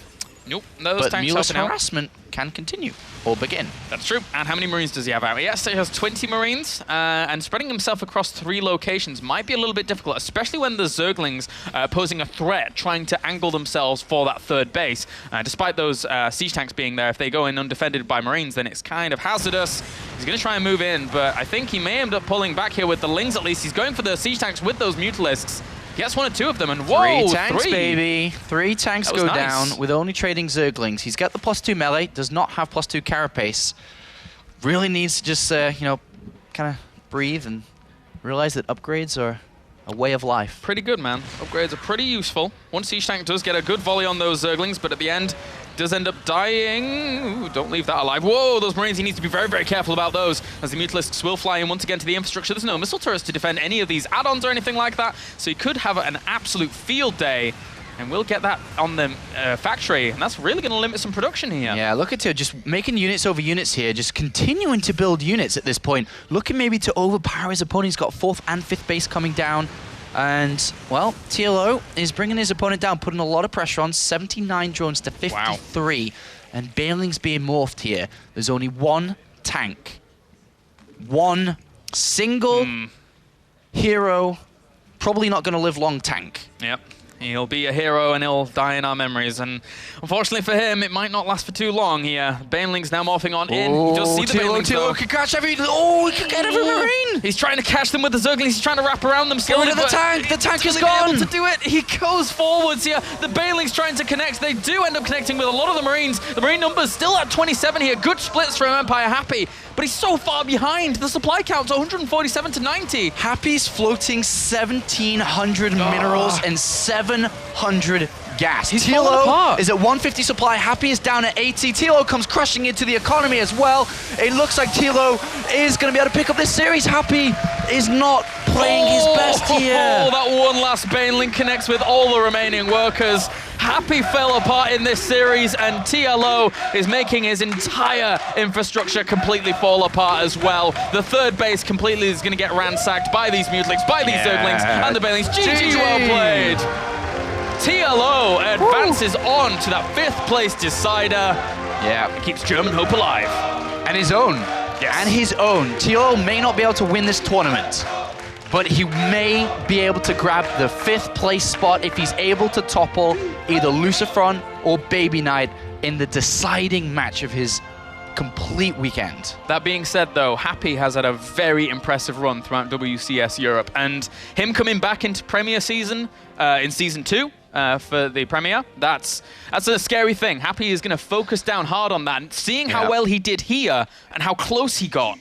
Nope, those tanks Mutalisk harassment can continue or begin. That's true. And how many Marines does he have out? Yes, he has 20 Marines, and spreading himself across 3 locations might be a little bit difficult, especially when the Zerglings posing a threat, trying to angle themselves for that third base. Despite those siege tanks being there, if they go in undefended by Marines, then it's kind of hazardous. He's going to try and move in, but I think he may end up pulling back here with the Lings at least. He's going for the siege tanks with those Mutalisks. He gets 1 or 2 of them, and whoa, 3 tanks, baby. 3 tanks go down with only trading Zerglings. He's got the +2 melee, does not have +2 carapace. Really needs to just, kind of breathe and realize that upgrades are a way of life. Pretty good, man. Upgrades are pretty useful. One siege tank does get a good volley on those Zerglings, but at the end, does end up dying. Ooh, don't leave that alive. Whoa, those Marines, he needs to be very, very careful about those, as the Mutalisks will fly in once again to the infrastructure. There's no missile turrets to defend any of these add-ons or anything like that, so he could have an absolute field day, and we'll get that on the factory, and that's really going to limit some production here. Yeah, look at it, just making units over units here, just continuing to build units at this point, looking maybe to overpower his opponent. He's got 4th and 5th base coming down. And, well, TLO is bringing his opponent down, putting a lot of pressure on, 79 drones to 53. Wow. And Baneling's being morphed here. There's only 1 tank. 1 single hero, probably not going to live long tank. Yep. He'll be a hero and he'll die in our memories. And unfortunately for him, it might not last for too long here. Baneling's now morphing on in. You just see the Banelings, TLO can catch every... Oh, he can get every Marine! He's trying to catch them with the Zerglings. He's trying to wrap around them slowly. Get rid of the tank! The tank is gone! Able to do it. He goes forwards here. The Baneling's trying to connect. They do end up connecting with a lot of the Marines. The Marine number's still at 27 here. Good splits from Empire Happy. But he's so far behind. The supply count's 147 to 90. Happy's floating 1,700 minerals and 700 gas. TLO is at 150 supply. Happy is down at 80. TLO comes crushing into the economy as well. It looks like TLO is going to be able to pick up this series. Happy is not playing his best here. Oh, that one last Baneling connects with all the remaining workers. Happy fell apart in this series, and TLO is making his entire infrastructure completely fall apart as well. The third base completely is going to get ransacked by these Mutlings, by these Zerglings, and the Banelings. GG, well played. TLO advances on to that 5th place decider. Yeah. It keeps German hope alive. And his own. Yes. And his own. TLO may not be able to win this tournament, but he may be able to grab the 5th place spot if he's able to topple either Lucifron or Baby Knight in the deciding match of his complete weekend. That being said, though, Happy has had a very impressive run throughout WCS Europe, and him coming back into Premier season in Season 2 for the Premier, that's a scary thing. Happy is going to focus down hard on that, and seeing how well he did here and how close he got.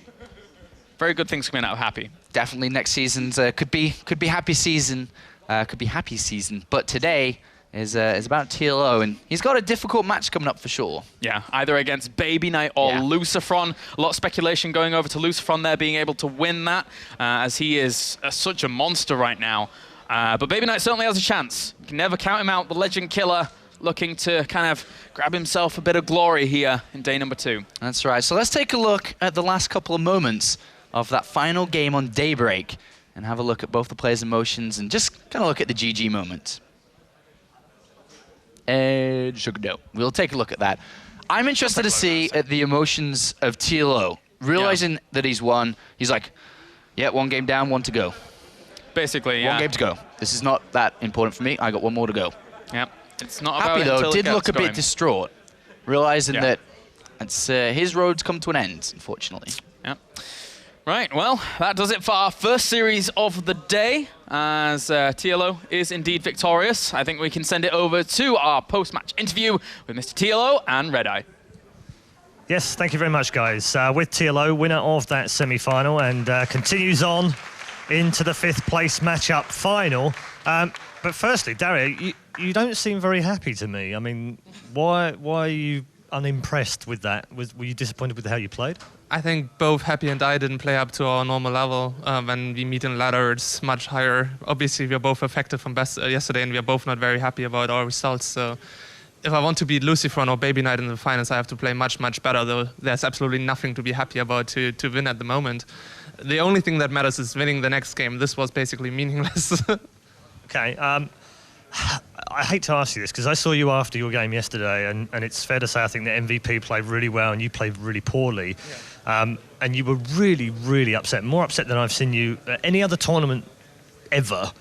Very good things coming out of Happy. Definitely next season's could be happy season, but today is about TLO, and he's got a difficult match coming up for sure. Yeah, either against Baby Knight or Lucifron. A lot of speculation going over to Lucifron there being able to win that, as he is such a monster right now. But Baby Knight certainly has a chance. You can never count him out, the legend killer, looking to kind of grab himself a bit of glory here in day number 2. That's right. So let's take a look at the last couple of moments of that final game on Daybreak and have a look at both the players' emotions and just kind of look at the GG moment. We'll take a look at that. I'm interested to see at the emotions of TLO, realizing that he's won. He's like, yeah, 1 game down, 1 to go. Basically, 1 game to go. This is not that important for me. I got 1 more to go. Yeah, it's not about Happy it though, until it did gets look a going. bit distraught, realizing that it's, his road's come to an end, unfortunately. Yeah. Right, well, that does it for our first series of the day, as TLO is indeed victorious. I think we can send it over to our post-match interview with Mr. TLO and Red Eye. Yes, thank you very much, guys. With TLO, winner of that semi-final, and continues on into the 5th place matchup final. But firstly, Dario, you don't seem very happy to me. I mean, why are you unimpressed with that? Were you disappointed with how you played? I think both Happy and I didn't play up to our normal level. When we meet in ladder, it's much higher. Obviously, we are both affected from best yesterday, and we are both not very happy about our results. So if I want to beat Lucifron or Baby Knight in the finals, I have to play much, much better, though there's absolutely nothing to be happy about to win at the moment. The only thing that matters is winning the next game. This was basically meaningless. Okay. I hate to ask you this, because I saw you after your game yesterday, and it's fair to say I think the MVP played really well and you played really poorly. Yeah. And you were really, really upset, more upset than I've seen you at any other tournament ever.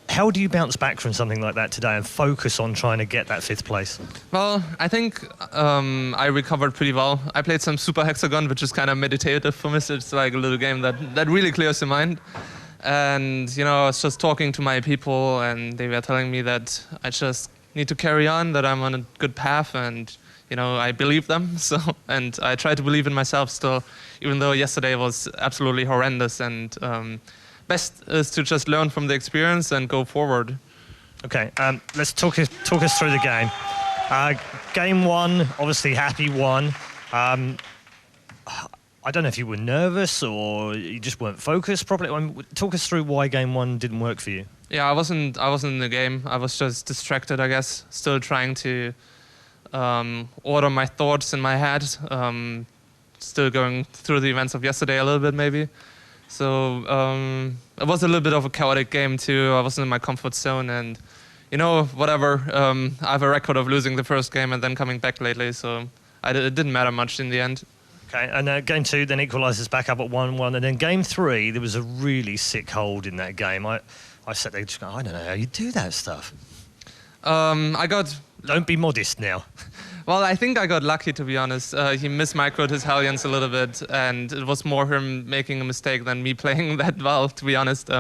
How do you bounce back from something like that today and focus on trying to get that 5th place? Well, I think I recovered pretty well. I played some Super Hexagon, which is kind of meditative for me. So it's like a little game that really clears your mind. And, you know, I was just talking to my people, and they were telling me that I just need to carry on, that I'm on a good path, and, you know, I believe them. So, and I try to believe in myself still, even though yesterday was absolutely horrendous. And best is to just learn from the experience and go forward. Okay, let's talk us through the game. Game 1, obviously Happy won. I don't know if you were nervous or you just weren't focused properly. I mean, talk us through why game 1 didn't work for you. Yeah, I wasn't in the game. I was just distracted, I guess. Still trying to order my thoughts in my head. Still going through the events of yesterday a little bit, maybe. So it was a little bit of a chaotic game too. I wasn't in my comfort zone, and you know, whatever. I have a record of losing the first game and then coming back lately, so it didn't matter much in the end. Okay, and game 2 then equalises back up at 1-1, and then game 3 there was a really sick hold in that game. I sat there just going, I don't know how you do that stuff. Don't be modest now. Well, I think I got lucky, to be honest. He mismicroed his Hellions a little bit, and it was more him making a mistake than me playing that well, to be honest.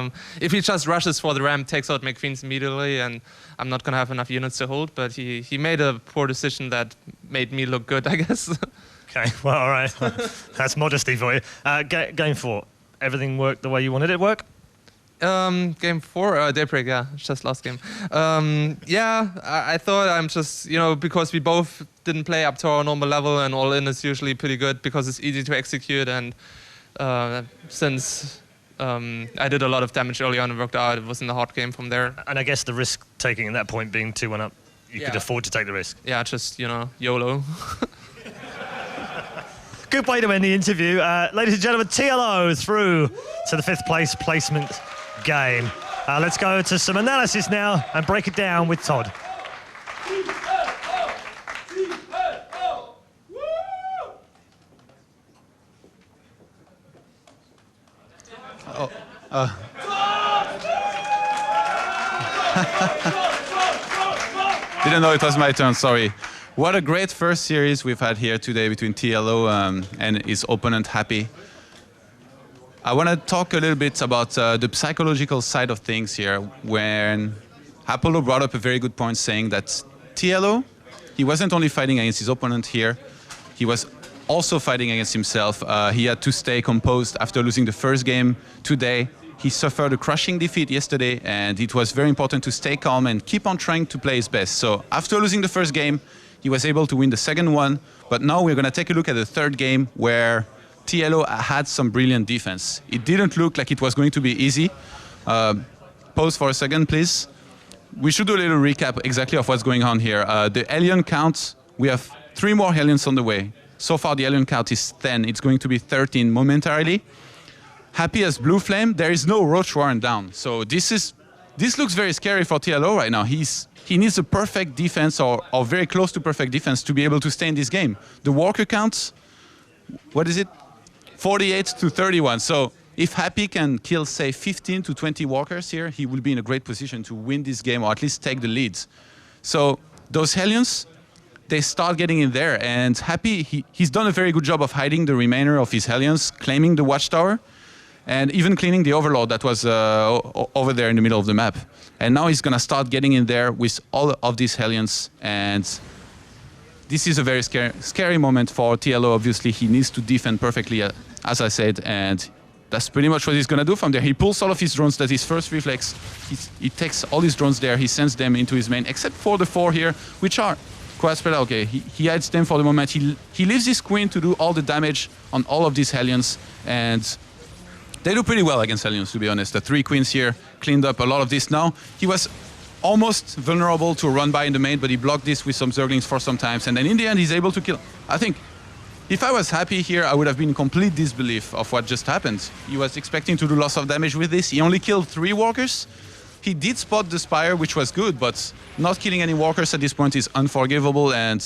If he just rushes for the ramp, takes out my queens immediately, and I'm not going to have enough units to hold, but he made a poor decision that made me look good, I guess. Okay, well, all right. That's modesty for you. Game 4, everything worked the way you wanted it to work? Game 4, Daybreak, yeah, just last game. Yeah, I thought I'm just, you know, because we both didn't play up to our normal level, and all in is usually pretty good because it's easy to execute, and since I did a lot of damage early on and worked out, it wasn't a hard game from there. And I guess the risk taking at that point being 2-1 up. you could afford to take the risk. Yeah, just, YOLO. Good way to end the interview. Ladies and gentlemen, TLO through to the 5th place placement game. Let's go to some analysis now and break it down with Todd. Didn't know it was my turn, sorry. What a great first series we've had here today between TLO and his opponent, Happy. I want to talk a little bit about the psychological side of things here, when Apollo brought up a very good point saying that TLO, he wasn't only fighting against his opponent here, he was also fighting against himself. He had to stay composed after losing the first game today. He suffered a crushing defeat yesterday, and it was very important to stay calm and keep on trying to play his best. So after losing the first game, he was able to win the second one, but now we're going to take a look at the third game where TLO had some brilliant defense. It didn't look like it was going to be easy. Pause for a second, please. We should do a little recap exactly of what's going on here. The alien count, we have 3 more aliens on the way. So far the alien count is 10, it's going to be 13 momentarily. Happy as Blue Flame, there is no Roach Warren down. So this looks very scary for TLO right now. He needs a perfect defense or very close to perfect defense to be able to stay in this game. The walker count, what is it? 48 to 31. So if Happy can kill, say, 15 to 20 walkers here, he will be in a great position to win this game or at least take the lead. So those Hellions, they start getting in there, and Happy, he's done a very good job of hiding the remainder of his Hellions, claiming the watchtower, and even cleaning the Overlord that was over there in the middle of the map. And now he's going to start getting in there with all of these Hellions, and this is a very scary moment for TLO. Obviously, he needs to defend perfectly, as I said, and that's pretty much what he's going to do from there. He pulls all of his drones. That's his first reflex. He takes all his drones there. He sends them into his main, except for the 4 here, which are quite spread out. Okay, he hides them for the moment. He leaves his Queen to do all the damage on all of these Hellions, and they do pretty well against Hellions, to be honest. The 3 Queens here cleaned up a lot of this now. He was almost vulnerable to a run by in the main, but he blocked this with some Zerglings for some times, and then in the end he's able to kill. I think if I was Happy here, I would have been in complete disbelief of what just happened. He was expecting to do lots of damage with this. He only killed 3 walkers. He did spot the Spire, which was good, but not killing any walkers at this point is unforgivable. And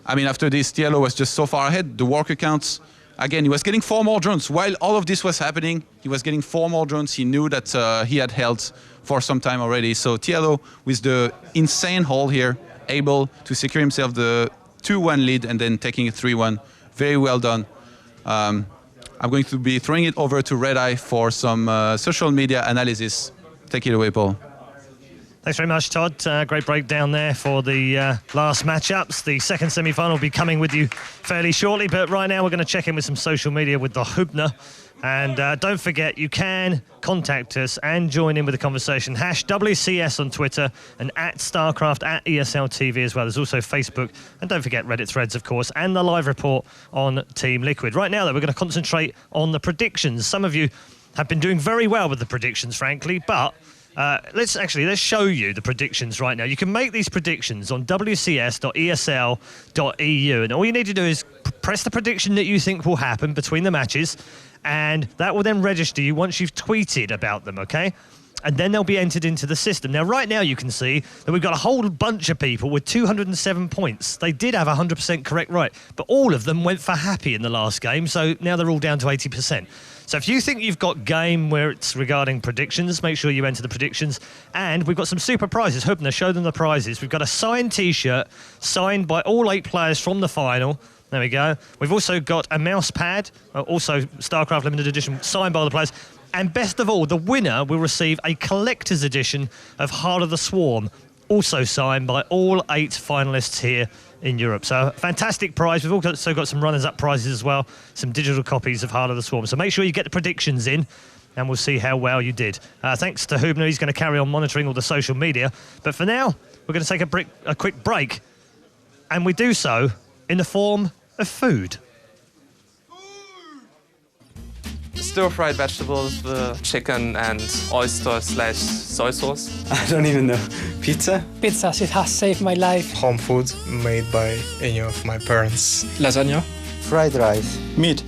I mean, after this, TLO was just so far ahead. The walker counts, again, he was getting 4 more drones. While all of this was happening, he was getting 4 more drones. He knew that he had held for some time already. So TLO, with the insane haul here, able to secure himself the 2-1 lead and then taking a 3-1. Very well done. I'm going to be throwing it over to Red Eye for some social media analysis. Take it away, Paul. Thanks very much, Todd. Great breakdown there for the last matchups. The second semi-final will be coming with you fairly shortly, but right now we're going to check in with some social media with the Hubner. And don't forget, you can contact us and join in with the conversation. #WCS on Twitter and @StarCraft, @ESLTV as well. There's also Facebook. And don't forget Reddit threads, of course, and the live report on Team Liquid. Right now, though, we're going to concentrate on the predictions. Some of you have been doing very well with the predictions, frankly, but let's show you the predictions right now. You can make these predictions on wcs.esl.eu, and all you need to do is press the prediction that you think will happen between the matches, and that will then register you once you've tweeted about them, okay? And then they'll be entered into the system. Now, right now, you can see that we've got a whole bunch of people with 207 points. They did have 100% correct right, but all of them went for Happy in the last game, so now they're all down to 80%. So if you think you've got game where it's regarding predictions, make sure you enter the predictions. And we've got some super prizes. Hubner, show them the prizes. We've got a signed T-shirt signed by all 8 players from the final. There we go. We've also got a mouse pad, also StarCraft Limited Edition, signed by all the players. And best of all, the winner will receive a collector's edition of Heart of the Swarm, also signed by all 8 finalists here in Europe. So fantastic prize. We've also got some runners-up prizes as well, some digital copies of Heart of the Swarm. So make sure you get the predictions in, and we'll see how well you did. Thanks to Hubner. He's going to carry on monitoring all the social media. But for now, we're going to take a quick break, and we do so in the form of food. stir-fried vegetables with chicken and oyster/soy sauce. I don't even know. Pizza? Pizzas, it has saved my life. Home food made by any of my parents. Lasagna. Fried rice. Meat.